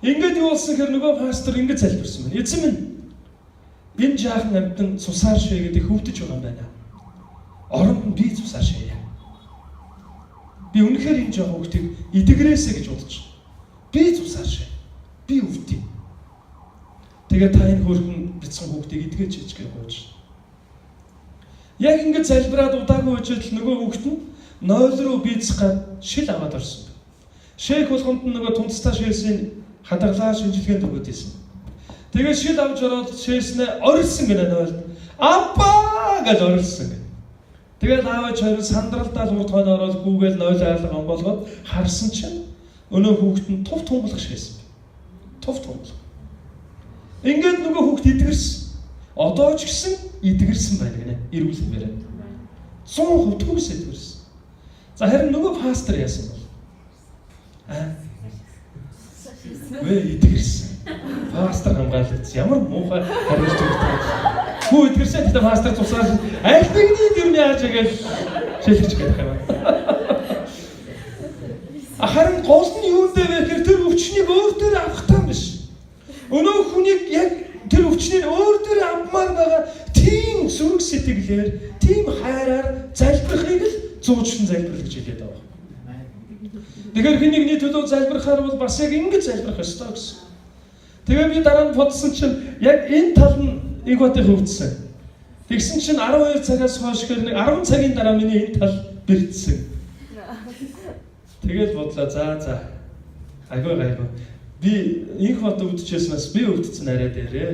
Ингээд юу болсон гэхээр нөгөө пастор ингэж залбирсан байна. Эзэн минь энэ жаахан амьтан цусаар шээгээд хөвдөж байгаа юм байна. Оронд нь би цусаар шээе. Би үнэхээр энэ жаахан хүүхдийг эдгэрээсэ гэж бодож. Би цусаар шээ. Би өвдөе. Тэгээ та энэ хөрхөн бицсэн хүүхдийг эдгэж хийж гэж гооч. Яг ингэж залбираад удаагүй үжил нөгөө хүүхд нь нойл руу бийцэх гад шил аваад орсон. Шэйх болгонд нь нөгөө тунцтай шээсийн хадгалаа шинжилгээнд өгөөд ийсэн. Тэгээ шил авч ороод шээснээ орилсон гэнэ нойлд. Апаа гэж орилсон гэнэ. Тэгээд аавч хоёр сандралдаа урд хойно ороод гүүгээл нойл айлга онгоолгоод харсан чинь өнөө хүүхд нь тув тунгалах шээсэн. Тув тунгалах. Ингээд нөгөө хүүхд эдгэрсэн. Одоо ч гэсэн эдгэрсэн байна гинэ. Эрүүл хэмээрээ. 100% төгс эдгэрсэн. За харин нөгөө пастор яасан бол? Эдгэрсэн. Пастор хамгаалагдсан. Ямар муухай хариулт өгдөг. Хүү эдгэрсэн гэдэг пастор тусаад аль нэгний юм яаж игээл шилжиж гэх юм байна. Харин гол нь юу вэ гэхээр тэр өвчнийг өөр дээр авах таа биш. Өнөө хүнийг яг тэр өвчнийг өөр дээр авмаар байгаа тийм зүрх сэтгэлээр, тийм хайраар залбирахыг л зуучлан залбирал гэж хэлээд байгаа. Тэгэхээр хинэгний төлөө залбирахаар бол бас яг ингэж залбирах ёстой гэсэн. Тэгээ би дараа нь бодсон чинь яг энэ тал нь их хотын хөвдсөн. Тэгсэн чинь 12 цагаас хойш гэр нэг 10 цагийн дараа миний энэ тал бэрдсэн. Тэгээд бодлоо за. Агай гайгүй. Би инх хот өвдчихснээс би өвдсөн арай дээрээ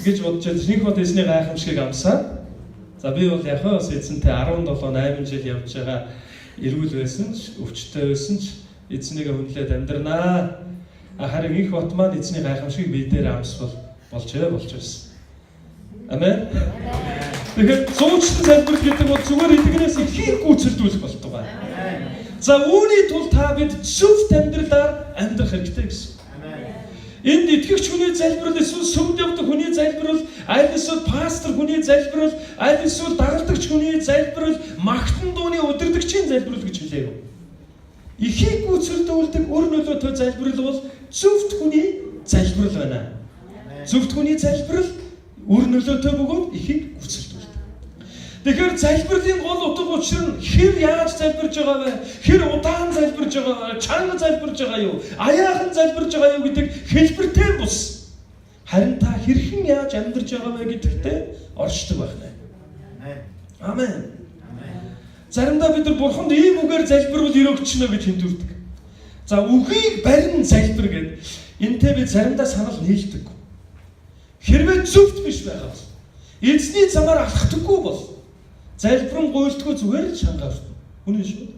гэж бодож инх хот эзний гайхамшигыг амсаа. За би бол яг хөө эзэнтэй 17-8 жил явж байгаа эрүүл байсан ч өвчтөй байсан ч эзнийг хүнлээд амьдрнаа. Харин инх хот маань эзний гайхамшигыг би дээр амсвал болж байсан. Амен. Тэгэхээр зуучлан залбирал гэдэг бол зүгээр эдгнээс ихийг гүйцэлдүүлэх болтугай. За үүний тулд та бид зөвхт амьдралаар амьдрах хэрэгтэй гэсэн. Энд итгэгч хүний залбирал эсвэл сүмд явдаг хүний залбирал, аль эсвэл пастор хүний залбирал, аль эсвэл дагалдагч хүний залбирал, магтан дууны удирдагчийн залбирал гэж хэлээв. Ихийг гүйцэлдүүлдэг өр нөлөөтэй залбирал бол зөвхт хүний залбирал байна. Зөвхт хүний залбирал өр нөлөөтэй бөгөөд ихийг гүйцэлдүүлдэг. Тэгэхээр залбирлын гол утга учир нь хэр яаж залбирж байгаа вэ? Хэр удаан залбирж байгаа вэ? Чанга залбирж байгаа юу? Аяахан залбирж байгаа юу гэдэг хэлбэртэй бус. Харин та хэрхэн яаж амьдарч байгаа вэ гэдэгтээ оршдог байна. Амен. Заримдаа бид нар Бурханд ийм үгээр залбирвал өрөөгчнө гэж хэмдүүлдэг. За үгийг барин залбир гэдэг. Энтэй би заримдаа санал нийлдэг. Хэрвээ зөвхт биш байхад эзний замаар алхдаггүй бол залбирэн гуйлдгүй зүгээр л шангаална. Үнэн шүү.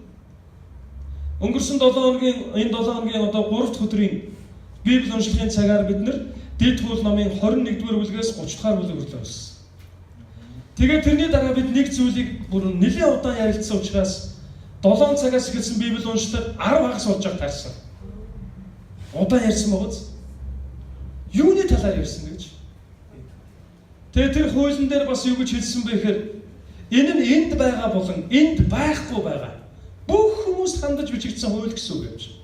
Өнгөрсөн 7 хоногийн энэ 7 хоногийн одоо 3 дахь өдрийн Библи уншихын цагаар бид нар Дэд хууль номын 21-р бүлгээс 30-р бүлэг хүртэл уншсан. Тэгээд тэрний дараа бид нэг зүйлийг бүр нэлээд удаан ярилцсан учраас 7 цагаас эхэлсэн Библи уншлага 10 хагас болж байгааг таарсан. Удаан ярьсан байгааз. Юуны талаар ярьсан гэж. Тэгээд тэр хуулийн дээр бас юу гэж хэлсэн бэ гэхээр энэ нь энд байгаа болон энд байхгүй байгаа. Бүх хүмүүс хандаж бичигдсэн хууль гэсэн үг юм шиг.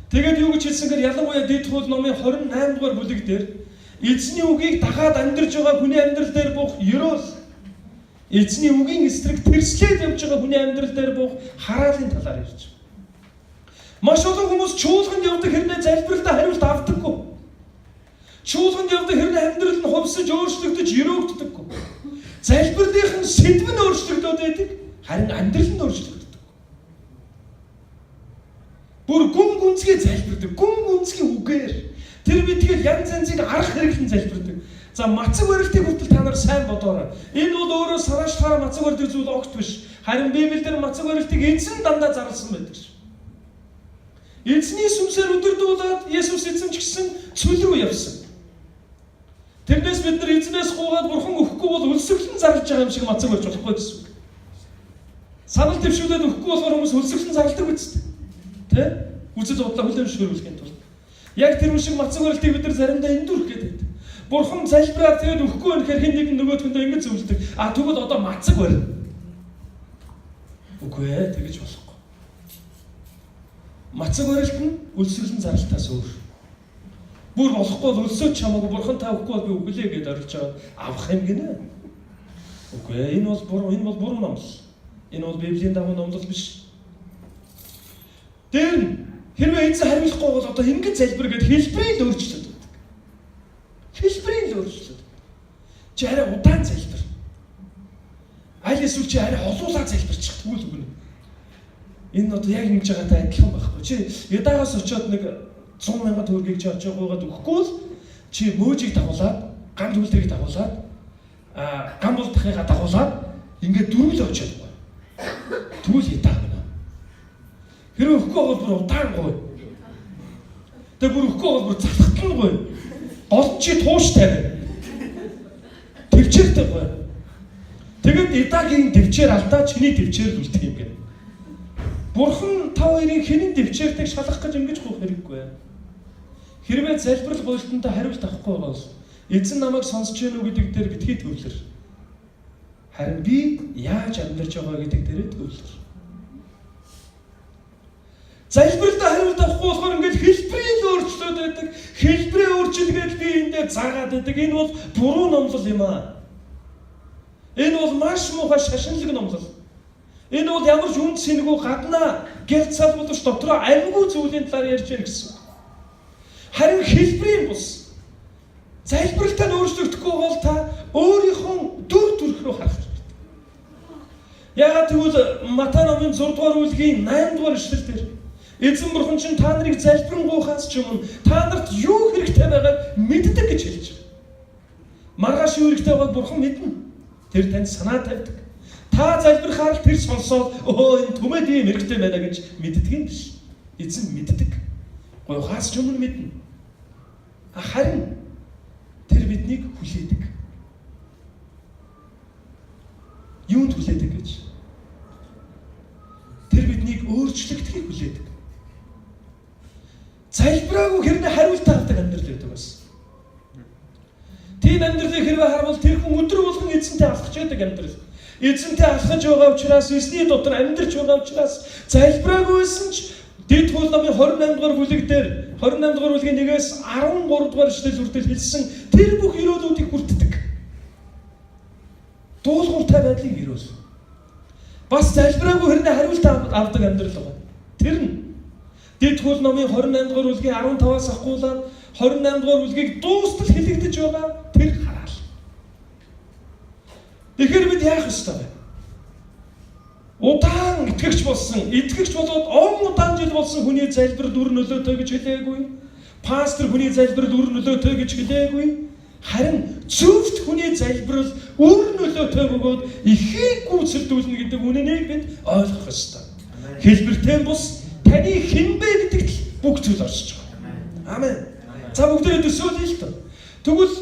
Тэгээд юу гэж хэлсэнгээр ялангуяа Дэд хууль номын 28 дугаар бүлэг дээр эзний үгийг дагаад амьдарч байгаа хүний амьдрал дээр буух ёроол, эзний үгийн эсрэг тэрслээд явж байгаа хүний амьдрал дээр буух хараалын талаар ярьж байна. Маш олон хүмүүс чуулганд явдаг хэрнээ залбиралдаа хариулт авдаггүй. Чуулганд явдаг хэрнээ амьдрал нь хувьсаж өөрчлөгдөж ёроогддоггүй. Залбирлынхын сэдв нь өөрчлөгдөд байдаг, харин амьдрал нь өөрчлөгддөг. Бүр гүн гүнзгий залбирдаг, гүн гүнзгий үгээр тэр бидгээр янз янзын арга хэрэглэн залбирдаг. За мацаг барилтыг хүртэл та нар сайн бодоорой. Энэ бол өөрөө сарааш та мацаг барилт зүйл огт биш. Харин Библиэлд мацаг барилтыг эзэн дандаа зарласан байдаг. Эзний сүмсээр өдөрдүүлээд Есүс эзэн ч гэсэн цөл рүү явсан. Тэрнээс бид нар эзнээс гуугаад бурхан өгөхгүй бол өлсгөлн зарлж байгаа юм шиг мацаг барьж болохгүй гэсэн үг. Санал дэвшүүлээд өгөхгүй болохоор хүмүүс өлсгөлн зарладаг үст. Тэ? Үзэл бодлоо хүлээмжшүүлэхийн тулд. Яг тэр шиг мацаг барилтыг бид нар заримдаа эндүрх гэдэг. Бурхан залбираад тэгээд өгөхгүй байх хэрэг хэн нэгэн нөгөөдгөндөө ингэж зөвлөдөг. Тэгвэл одоо мацаг барь. Үгүй ээ, тэгэж болохгүй. Мацаг барилт нь өлсгөлн зарлалтаас өөр. Бүр болохгүй бол өлсөөч чамаагүй бурхан та өгөхгүй бол би үгэлээ гэдээ орилж аваад авах юм гинэ. Үгүй ээ, энэ бол буруу номлол. Энэ бол Библийн дагуу номлол биш. Тэр нь хэрвээ эзэн хариулахгүй бол одоо ингэж залбир гэд хэлбэрийг л өөрчлөд байдаг. Хэлбэрийг л өөрчлөд. Чи арай удаан залбир. Аль эсвэл чи арай олуулаа залбирчих тэгвэл үгүй. Энэ одоо яг ингэж байгаатай адилхан байхгүй. Чи Ядагаас очиод нэг 100,000 төгрөгийг чи очиж гуйгаад өгөхгүй л чи мөөжийг дагуулад, ган төлдрийг дагуулад, ган бол дахигаа дагуулад ингээд дөрвөл очиод гуй. Тэгвэл Ядаг байна. Хэрвээ өгөхгүй бол бүр удаан гуй. Тэгээ бүр өгөхгүй бол бүр залхтал гуй. Гол чи тууш тавь. Төвчээртэй гуй. Тэгэд Ядагийн төвчээр алдаа чиний төвчээр л үлдэх юм гэнэ. Бурхан та хоёрын хинэн төвчээртэйг шалгах гэж ингэж гуйх хэрэггүй. Хэрвээ залбирал гуйлтантай хариулт авахгүй бол эзэн намайг сонсч гэнэ үү гэдэг дээр битгий төвлөр. Харин би яаж амьдарч байгаа гэдэг дээрээ төвлөр. Залбиралдаа хариулт авахгүй болохоор ингээд хэлбэрийг өөрчлөөд байдаг. Хэлбэрээ өөрчилгээд би эндээ заагаад байдаг. Энэ бол буруу номлол юм аа. Энэ бол маш муухай шашинлаг номлол. Энэ бол ямар ч үнд сэнгүй гаднаа гэлцал боловч дотроо амьгүй зүйлийн талаар ярьж байна гэсэн. Харин хэлбэрийн бус. Залбиралтаа өөрчлөгдөхгүй бол та өөрийнхөө дүр төрх рүү харах хэрэгтэй. Яагаад гэвэл Матай номын 6 дугаар бүлгийн 8 дугаар ишлэлээр эзэн бурхан чинь та нарыг залбирэн гуйхаас ч юм та нарт юу хэрэгтэй байгааг мэддэг гэж хэлж байна. Маргааш юу хэрэгтэй байгааг бурхан мэднэ. Тэр танд санаа тавьдаг. Та залбирахаар л тэр сонсоод энэ түмэд ийм хэрэгтэй байна гэж мэддэг юм биш. Эзэн мэддэг. Гуйхаас ч юм мэднэ. Харин тэр биднийг хүлээдэг. юунд хүлээдэг гэж. Тэр биднийг өөрчлөгдөхийг хүлээдэг. Залбираагүй хэрнээ хариулт авдаг амьдрал байдаг байсан. Тийм амьдралыг хэрвээ харвал тэр хүн өдөр болгон эзэнтэй алхаж байдаг амьдрал. Эзэнтэй алхаж байгаа учраас эзний дотор амьдарч байгаа учраас залбираагүйсэн ч Дэд хууль намын 28 дугаар бүлэг дээр 28 дугаар бүлгийн 1-ээс 13 дугаар эшлэл хүртэл хэлсэн тэр бүх өрөөлүүдийг хүртдэг. Дуулууртай байдлыг өрөөл. Бас залбираагүй хэрнээ хариулт авдаг амьдрал байна. Тэр нь Дэд хууль намын 28 дугаар бүлгийн 15-аас ахгуулаад 28 дугаар бүлгийг дуустал хэлэгдэж байгаа тэр хараал. Тэгэхээр бид яах ёстой вэ? Удаан итгэгч болсон, итгэгч болоод он удаан жил болсон хүний залбирал үр нөлөөтэй гэж хэлээгүй. Пастор хүний залбирал үр нөлөөтэй гэж хэлээгүй. Харин зөвхт хүний залбирал үр нөлөөтэй бөгөөд ихийг гүйцэлдүүлнэ гэдэг үнэнийг бид ойлгох ёстой. Хэлбэртэй бус таны хинбэ гэдэгт л бүх зүйл оршиж байгаа. Амен. За бүгдээ төсөөлъё л тоо. Тэгвэл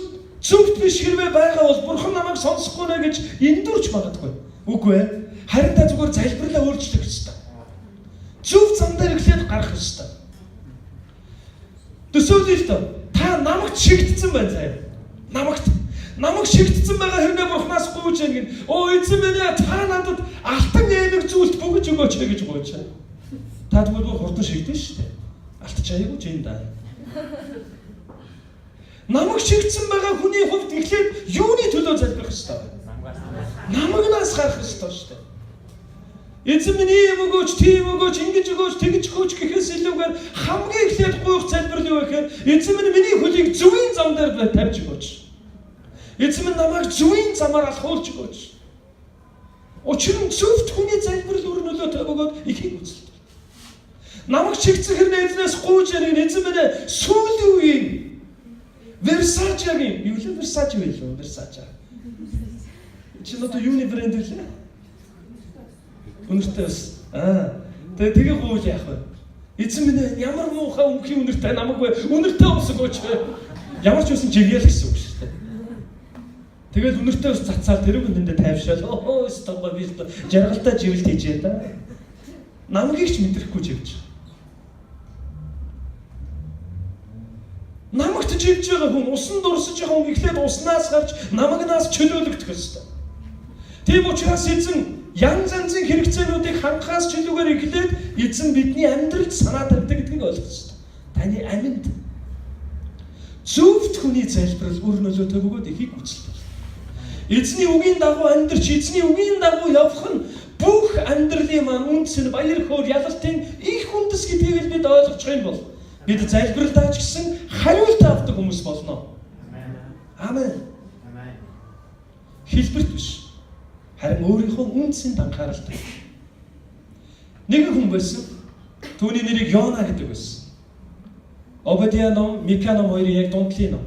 зөвхт биш хэрвээ байгаа бол Бурхан намайг сонсохгүй нэ гэж эндүрч магадгүй. Үгүй ээ. Харин та зүгээр залбирлаа өөрчлөх ёстой. Зөв зам дээр эхлээд гарах ёстой. Төсөөлъё л тоо. Та намайг шигдсэн байна заяа. Намайг шигдсэн байгаа хэрнээ Бурханаас гуйж гин. Оо эзэн минь та надад алтан эмэг зүйлт бөгж өгөөч гэж гуйж. Та тэгвэл хурдан шигдэн шүү дээ. Алтчаагүй ч юм даа. Намайг шигдсэн байгаа хүний хувьд эхлээд юуны төлөө залбирах ёстой вэ? Намайгнаас гарах ёстой шүү дээ. Эзэн минь ийм өгөөч, тийм өгөөч, ингэж өгөөч, тэгж өгөөч гэхээс илүүгээр хамгийн эхлээд гуйх залбирал юу гэхээр эзэн минь миний хөлийг зөвийн зам дээр тавьж өгөөч. Эзэн минь намайг зөвийн замаар алхуулж өгөөч. Учир нь зөвхт хүний залбирал үр нөлөөтэй бөгөөд ихийг үзэлдэг. Намайг чигцэн хэрнээ эзнээс гуйж ярин эзэн минь сүүлийн үеийн Versace-гийн юу л Versace байлоо Versace. Чи одоо юуны брэнд вэ? Үнэртэй бас. Тэгээ гуйл яах вэ? Эзэн минь ямар муухай өмхийн үнэртэй намайг үнэртэй ус өгөөч. Ямар ч үсэн жигээл гэсэн үг шүү дээ. Тэгэл үнэртэй ус цацаад тэр хүндээ тайвшаал. Оо стогоо би жаргалтай живэлт хийжээ да. Намайг ч мэдрэхгүй живж. Намайг живж байгаа хүн усан дурсаж байгаа хүн ихлээд уснаас гарч намагнаас чөлөөлөгдөх ёстой. Тийм учраас эзэн янз янзын хэрэгцээнүүдийг хангахаас чөлөөгөр эхлээд эзэн бидний амьдралд санаа тавьдаг гэдгийг ойлгох ёстой. Таны амьд зөвхт хүний залбирал үр нөлөөтэй бөгөөд ихийг үзэлдэг. Эзний үгийн дагуу амьдарч, эзний үгийн дагуу явах нь бүх амьдралын маань үндэс нь баяр хөөр ялалтын их үндэс гэдгийг бид ойлгож байгаа юм бол бид залбиралдаа ч гэсэн хариулт авдаг хүмүүс болно. Амен. Хэлбэрт биш. Харин өөрийнхөө үндэсэнд анхааралтай. Нэг хүн байсан. Түүний нэрийг Йона гэдэг байсан. Обадия ном, Мика ном хоёрын яг дундлын ном.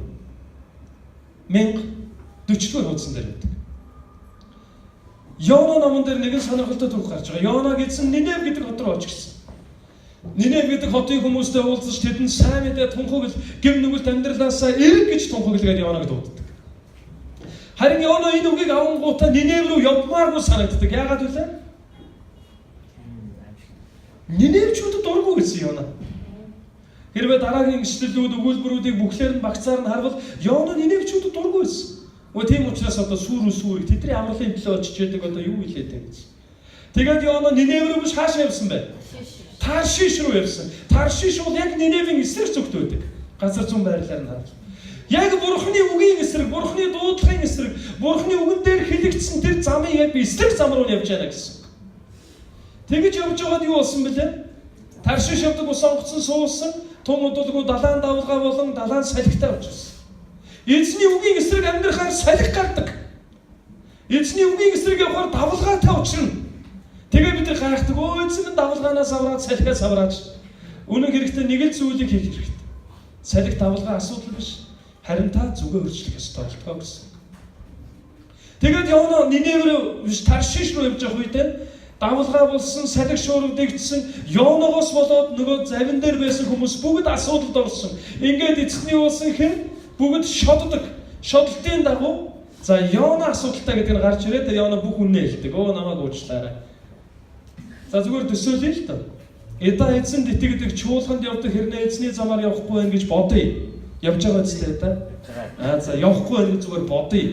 1040 хуудсан дээр байдаг. Йона номон дээр нэгэн сонирхолтой түүх гарч байгаа. Йона гэсэн Нинев гэдэг хот руу очсон. Нинев гэдэг хотын хүмүүстэй уулзаж тэдэнд сайн мэдээ тунхаглал гэм нүгэлт амьдралаасаа эрг гэж тунхаглаад Йонаг дууддаг. Харин Йона энэ үгийг авангуудаа Нинев руу явмааргүй санагддаг. Яагаад вэ? Ниневчүүд дургүй гэсэн Йона. Хэрвээ дараагийн гişлэлүүд өгүүлбэрүүдийг бүхлээр нь багцаар нь харвал Йона Ниневчүүд дургүй байсан. Өө тийм учраас одоо сүрийг тэдний авралын төлөө очиж яадаг одоо юу хийлээ гэж. Тэгээд Йона Нинев руу биш хаашаа явсан бэ? Таршиш руу явсан. Таршиш бол яг Ниневийн эсрэг зүгт байдаг. Газар зүүн байрлалаар нь харж. Яг Бурхны үгийн эсрэг, Бурхны дуудлагын эсрэг, Бурхны үгэн дээр хэлэгдсэн тэр замын яг эсрэг зам руу явж яана гэсэн. Тэгэж явж байгаад юу болсон бэлээ? Таршиш явдаг ус онгоцсон суусан, тун удалгүй далайн давлгаа болон далайн салхитай очсон. Эзний үгийн эсрэг амьдрахаар салхи гардаг. Эзний үгийн эсрэг явахаар давлгаатай учрна. Тэгээ бид нар гайхдаг. Өө эзэн минь давлгаанаас авраад салхиас авраач. Үнэн хэрэгтээ нэг л зүйлийг хийх хэрэгтэй. Салхи давлгаа асуудал биш. Харин та зүгээ өөрчлөх ёстой болтгоо гэсэн. Тэгээд Йона Нинев руу биш Таршиш руу явж явах үедээ давлгаа болсон, салхи шуургадэгдсэн, Йоногоос болоод нөгөө завин дээр байсан хүмүүс бүгд асуудалд орсон. Ингээд эцэгний уусан хэн бүгд шоддог. Шодлтын дагуу За Йона асуудалтай гэдэг нь гарч ирээд Йона бүх үннээ хэлдэг. Өө намайг уучлаарай. За зүгээр төсөөлөе л доо. Эда эзэнд итгэдэг чуулганд явдаг хэрнээ эзний замаар явахгүй байх гэж бодъё. Явж байгаа үстэй да. За явахгүй байх гэж зүгээр бодъё.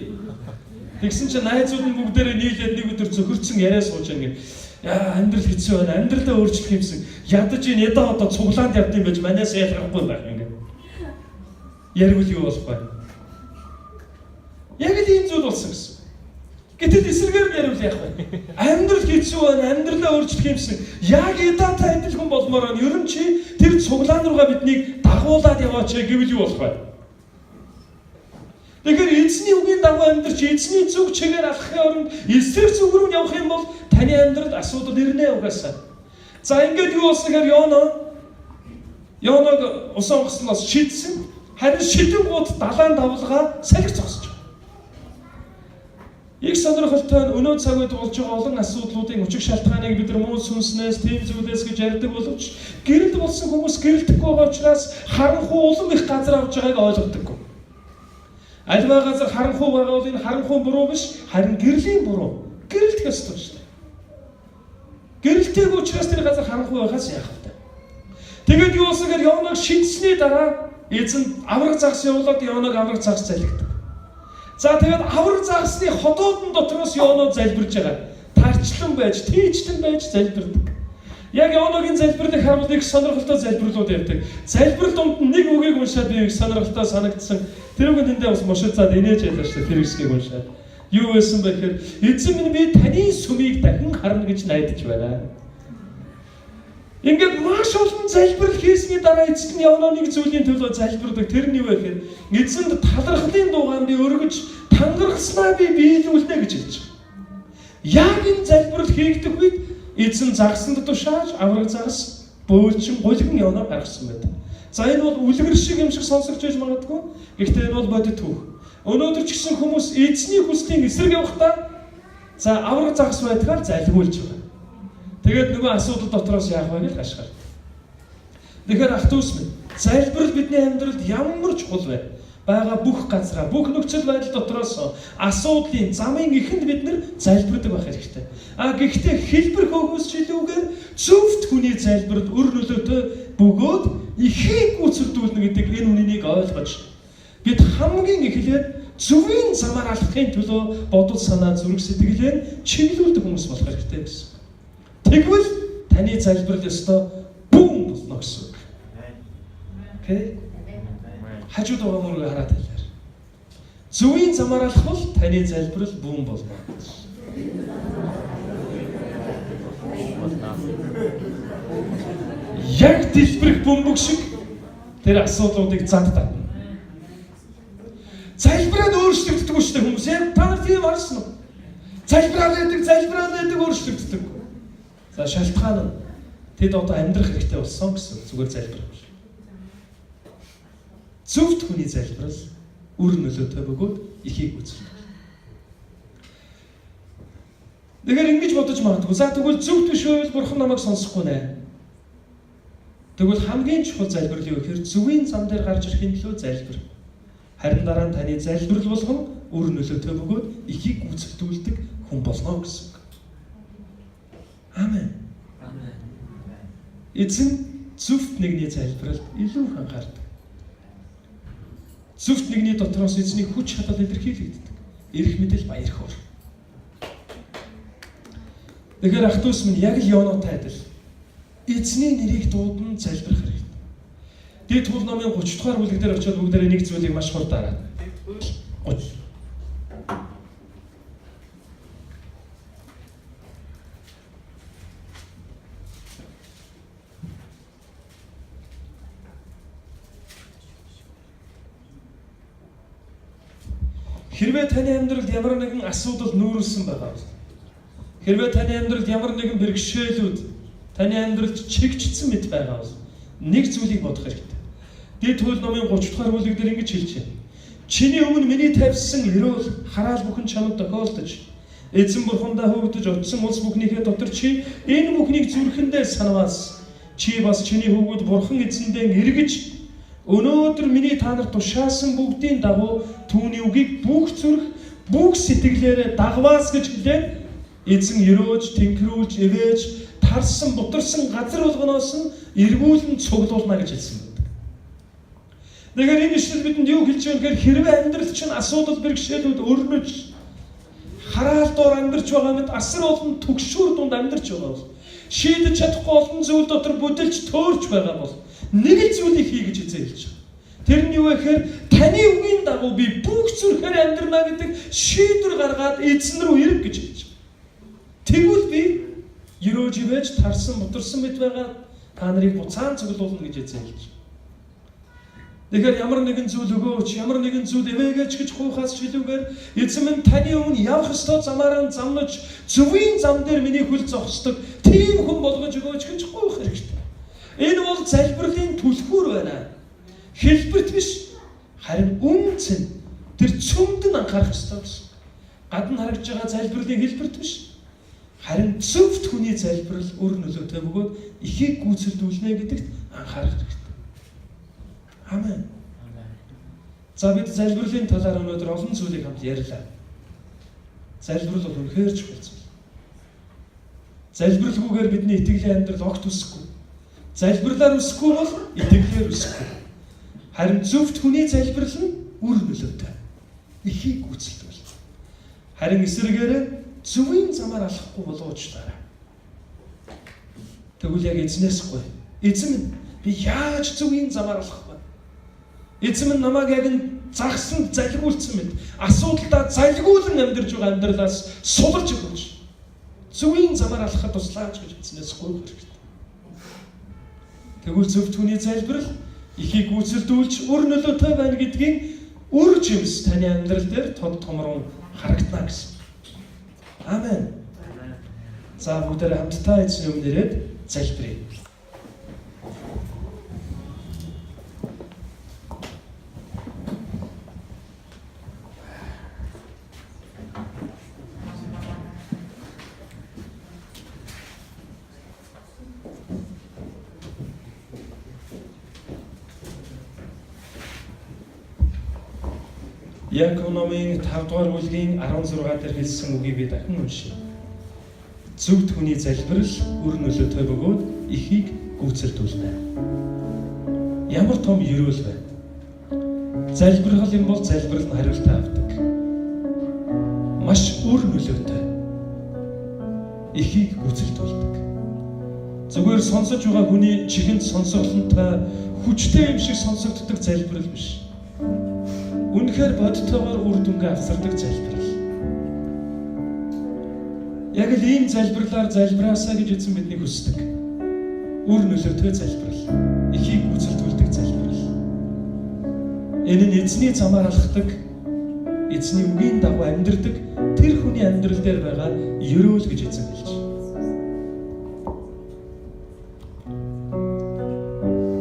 Тэгсэн чинь найзууд нь бүгдээрээ нийлээд нэг өдөр зөхөрцөн яриа сууж байгаа юм. Яа амьдрал хэцүү байна. Амьдралаа өөрчлөх юмсан. Ядаж энэ эда одоо цуглаанд явд юм байж манайс ялгахгүй байх юм. Яригвал юу болох вэ? Яг л ийм зүйл болсон гэсэн. Гэтэл эсрэгээр нь ярил яах вэ? Амьдрал хэцүү байна, амьдралаа өөрчлөх юмсан. Яг эдатай адилхан болмоор нь ер нь чи тэр цуглаан руугаа биднийг дагуулад яваач гэвэл юу болох вэ? Тэгэхээр эзний үгийн дагуу амьдрч эзний зүг чигээр алхахын оронд эсрэг зүг рүү явах юм бол таны амьдралд асуудал ирнэ угаасаа. За ингээд юу болсон гэхээр Йоног усан онгоцноос шидсэн. Харин шидэн гууд далайн давлгаа салхи зогсож байна. Их сонирхолтой нь өнөө цаг үед болж байгаа олон асуудлуудын учир шалтгааныг бид нар муу сүнснээс, тийм зүйлээс гэж ярьдаг боловч гэрэлд болсон хүмүүс гэрэлтэхгүй байгаа учраас харанхуй улам их газар авч байгааг ойлгодоггүй. Альва газар харанхуй байгаа бол энэ харанхуй буруу биш, харин гэрлийн буруу. Гэрэлтэх ёстой шүү дээ. Гэрэлтэйг учраас тэр газар харанхуй байхаас яах вэ? Тэгээд юу болсон гэхээр Йоног шидсний дараа эзэн авраг загас явуулаад Йоног авраг загас залгидаг. За тэгээд авраг загасны ходоодн дотроос Йоног залбирж байгаа. Тарчлан байж, тийчлэн байж залбирдаг. Яг Йоногийн залбирлыг харуул их сонирхолтой залбирлууд явдаг. Залбирал донд нэг үгийг уншаад би их сонирхолтой санагдсан. Тэр үгэнд бас мушилцаад инээж ялаа шүү дээ. Тэр хэсгийг уншаад. Юу байсан бэ гэхээр эзэн минь би таны сүмийг дахин харна гэж найдаж байна. Ингээд маш олон залбирал хийсний дараа эзэн нь Йоно нэг зүйлийн төлөө залбирдаг. Тэр нь юу вэ гэхээр эзэнд талархлын дуугаан би өргөж тангархснаа би биелүүлнэ гэж хэлж байгаа. Яг энэ залбирал хийгдэх үед эзэн загсанд тушааж авраг загас бөөлчин гулган Йоно гаргасан байдаг. За энэ бол үлгэр шиг юм шиг сонсогч байж магадгүй. Гэхдээ энэ бол бодит түүх. Өнөөдөр ч гэсэн хүмүүс эзний хүслийн эсрэг явахдаа за авраг загас байдгаар залгиулж байгаа. Тэгээд нөгөө асуудал дотроос яах вэ гэж гашгаар. Тэгэхээр ах дүүс минь залбирал бидний амьдралд ямар чухал вэ? Бага бүх газраа, бүх нөхцөл байдал дотроос асуудлын замын эхэнд бид нар залбирдаг байх хэрэгтэй. Гэхдээ хэлбэр хөөгөөс чилүүгээр зөвхт хүний залбирал өр нөлөөтэй бөгөөд ихийг үцэрдүүлнэ гэдэг энэ үнэнийг ойлгож бид хамгийн эхлээд зөвийн замаар алхахын төлөө бодол санаа зүрх сэтгэлээ чиглүүлдэг хүмүүс болох хэрэгтэй гэсэн. Тэгвэл таны залбирал ёстой бүүн болно гэсэн үг. Окей? Хажууд байгаа мөрөг хараад байлаа. Зөвийн замаар алхвал таны залбирал бүүн болно. Яг дэлбэрэх бөмбөг шиг тэр асуудлуудыг занд татна. Залбираад өөрчлөгддөг шүү дээ хүмүүс. Яг та нар тийм харсан уу? Залбираад байдаг өөрчлөгддөг. За шалтгаан нь тэд одоо амьдрах хэрэгтэй болсон гэсэн зүгээр залбирах биш. Зөвхт хүний залбирал үр нөлөөтэй бөгөөд ихийг үзүүлдэг. Тэгэхээр ингэж бодож магадгүй. За тэгвэл зөвхт биш байвал бурхан намайг сонсохгүй нэ. Тэгвэл хамгийн чухал залбирал юу гэхээр зөвийн зам дээр гарч ирэхин төлөө залбир. Харин дараа нь таны залбирал болгон үр нөлөөтэй бөгөөд ихийг үзүүлдэг хүн болно гэсэн. Амен. Амен. Эзэн зөвхт нэгний залбиралд илүү анхаардаг. Зөвхт нэгний дотроос эзний хүч чадал илэрхийлэгддэг. Эрх мэдэл баяр хөөр. Тэгэхээр ах дүүс минь яг л Йонотой адил эзний нэрийг дуудан залбирах хэрэгтэй. Дэд тул номын 30 дугаар бүлэг дээр очиод бүгдээрээ нэг зүйлийг маш хурдаараа. Хэрвээ таны амьдралд ямар нэгэн асуудал нүүрэлсэн байгаа бол хэрвээ таны амьдралд ямар нэгэн бэрхшээлүүд таны амьдралд чигчсэн мэт байгаа бол нэг зүйлийг бодох хэрэгтэй. Дэд хууль номын 30 дугаар бүлэг дээр ингэж хэлж байна. Чиний өмнө миний тавьсан эрүүл хараал бүхэн чамд тохиолдож эзэн бурхандаа хөвгдөж очсон улс бүхнийхээ дотор чи энэ бүхнийг зүрхэндээ санаваас чи бас чиний хөвгүүд бурхан эзэндээ эргэж өнөөдөр миний та нарт тушаасан бүгдийн дагуу түүний үгийг бүх зүрх, бүх сэтгэлээрээ дагваас гэж хэлээд эзэн өрөөж, тэнхрүүлж, ивэж, тарсан, бутарсан газар болгоноос нь эргүүлэн цуглуулна гэж хэлсэн байдаг. Тэгэхээр энэ ишлэл бидэнд юу хэлж байгаа вэ гэхээр хэрвээ амьдрал чинь асуудал бэрхшээлүүд өрнөж хараалтаар амьдарч байгаа мэт асар олон түгшүүр дунд амьдарч байгаа бол шийдэж чадахгүй олон зүйл дотор бүдэлж төөрч байгаа бол нэг л зүйлийг хий гэж эзэн хэлж байгаа. Тэр нь юу вэ гэхээр таны үгийн дагуу би бүх зүрхээр амьдрна гэдэг шийдвэр гаргаад эзэн рүү ирэх гэж хэлж байгаа. Тэгвэл би өрөөж ивэж тарсан мутарсан мэт байгаа та нарыг буцаан цуглуулна гэж эзэн хэлж байгаа. Тэгэхээр ямар нэгэн зүйл өгөөч, ямар нэгэн зүйл эвээгэж гэж хуухаас шилүүгээр эзэн минь таны өмнө явах ёстой замаараа замнаж зөвийн зам дээр миний хөл зогсдог тийм хүн болгож өгөөч гэж хуухах хэрэгтэй. Энэ бол залбирлын түлхүүр байна. Хэлбэрт биш, харин үнцэн тэр цөмд нь анхаарах ёстой гэсэн. Гадна харагдж байгаа залбирлын хэлбэрт биш, харин зөвхт хүний залбирал өр нөлөөтэй бөгөөд ихийг гүйцэлдүүлнэ гэдэгт анхаарах хэрэгтэй. Амен. За бид залбирлын талаар өнөөдөр олон зүйлийг хамт ярьлаа. Залбирал бол үнэхээр чухал зүйл. Залбирлгүйгээр бидний итгэлийн амьдрал огт үсэхгүй. Залбирлаар үсэхгүй бол итгэлээр үсэхгүй. Харин зөвхт хүний залбирал нь үр нөлөөтэй. Ихийг гүйцэлдвэл. Харин эсрэгээрээ зөвийн замаар алхахгүй болгоочтаарай. Тэгвэл яг эзнээсгүй. Эзэн би яаж зөвийн замаар алхах вэ? Эзэн минь намайг яг энэ загсанд залгиулсан мэт асуудалдаа залгиулан амьдарч байгаа амьдралаас суларч өгөөч. Зөвийн замаар алхахад туслаач гэж эзнээс гуйх хэрэгтэй. Тэгвэл зөв түүний залбирал ихийг гүйцэлдүүлж өр нөлөөтэй байна гэдгийн үр жимс таны амьдрал дээр тод томрон харагдана гэсэн. Амен. За бүгдээ хамтдаа эзний өмнө ирээд залбирая. Яков номын 5 дугаар бүлгийн 16 дээр хэлсэн үгийг би дахин уншия. Зөвхт хүний залбирал үр нөлөөтэй бөгөөд ихийг гүйцэлдүүлнэ. Ямар том ерөөл вэ? Залбирал юм бол залбирал нь хариултаа авдаг. Маш үр нөлөөтэй. Ихийг гүйцэлдүүлдэг. Зүгээр сонсож байгаа хүний чихэнд сонсголонтой хүчтэй юм шиг сонсогддог залбирал биш. Үнэхээр бодтойгоор үр дүнгээ авсардаг залбирал. Яг л ийм залбирлаар залбираасаа гэж эзэн биднийг хүсдэг. Үр нөлөөтэй залбирал. Ихийг гүйцэлдүүлдэг залбирал. Энэ нь эзний замаар алхдаг, эзний үгийн дагуу амьдардаг тэр хүний амьдрал дээр байгаа ерөөл гэж эзэн хэлж байна.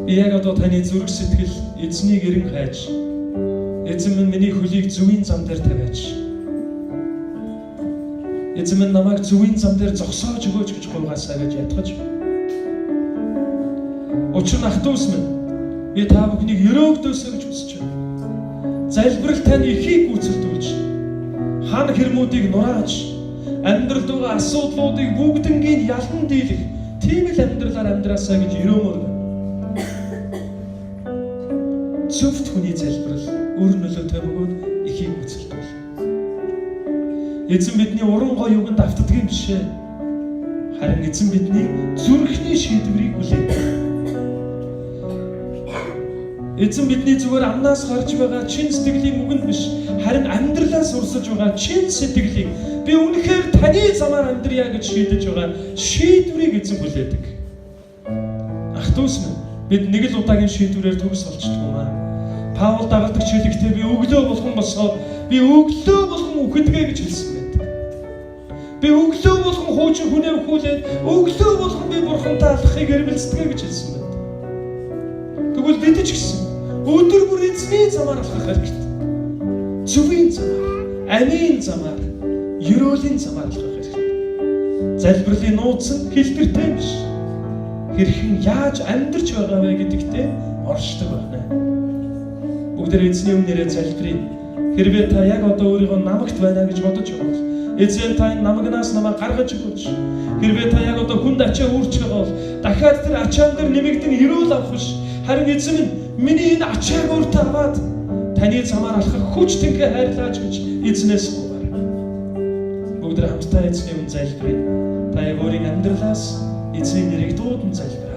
Би яг одоо таны зүрх сэтгэл эзнийг эрен хайж эзэн минь миний хөлийг зөвийн зам дээр тавиач. Эзэн минь намайг зөвийн зам дээр зогсоож өгөөч гэж гуйгаасаа гэж ятгаж. Учир нь ах トゥ ус минь би та бүхнийг өрөөгдөөсэй гэж хүсэж байна. Залбирал тань ихийг гүйцэлдүүлж, хан хэрмүүдийг нурааж, амьдралд байгаа асуудлуудыг бүгднийг ялан дийлэх тийм л амьдралаар амьдраасаа гэж өрөомөр байна. Зөвхт хүний залбирал үр нөлөөтэй бөгөөд ихийг гүйцэлдүүл. Эзэн бидний уран гой юунд автдаг юм биш ээ. Харин эзэн бидний зүрхний шийдвэрийг хүлээдэг. Эзэн бидний зүгээр амнаас гарч байгаа чин сэтгэлийн үгэнд биш, харин амьдралаас урсаж байгаа чин сэтгэлийг би үнэхээр таны замаар амьдрья гэж шийдэж байгаа шийдвэрийг эзэн хүлээдэг. Ах トゥ ус минь бид нэг л удаагийн шийдвэрээр төгс олчдөг юм аа. Паул дагалдаг чиглэлтэй би өглөө болгон босоод би өглөө болгон үхдэгэ гэж хэлсэн байдаг. Би өглөө болгон хуучин хүнээр хүлээд өглөө болгон би бурхантай алхахыг эрмэлздэгэ гэж хэлсэн байдаг. Тэгвэл бид ч гэсэн өдөр бүр эзний замаар алхах хэрэгтэй. Зөвийн замаар, амийн замаар, ерөөлийн замаар алхах хэрэгтэй. Залбирлын нууц нь хэлбэртэй биш. Хэрхэн яаж амьдарч байгаа вэ гэдэгтээ оршдог байна. Бүгдээ эзний өмнөрөө залбирая. Хэрвээ та яг одоо өөрийгөө намагт байна гэж бодож байгаа бол эзэн та энэ намагнаас намайг гаргаж өгөөч. Хэрвээ та яг одоо хүнд ачаа үүрч байгаа бол дахиад тэр ачаан дээр нэмэгдэн эрүүл авах биш. Харин эзэн минь миний энэ ачааг өөртөө аваад таны замаар алхах хүч тэнхээ хайрлаач гэж эзнээс гуйгаар. Бүгд хамтдаа эзний өмнө залбирая. Та яг өөрийн амьдралаас эзний нэрийг дуудан залбирая.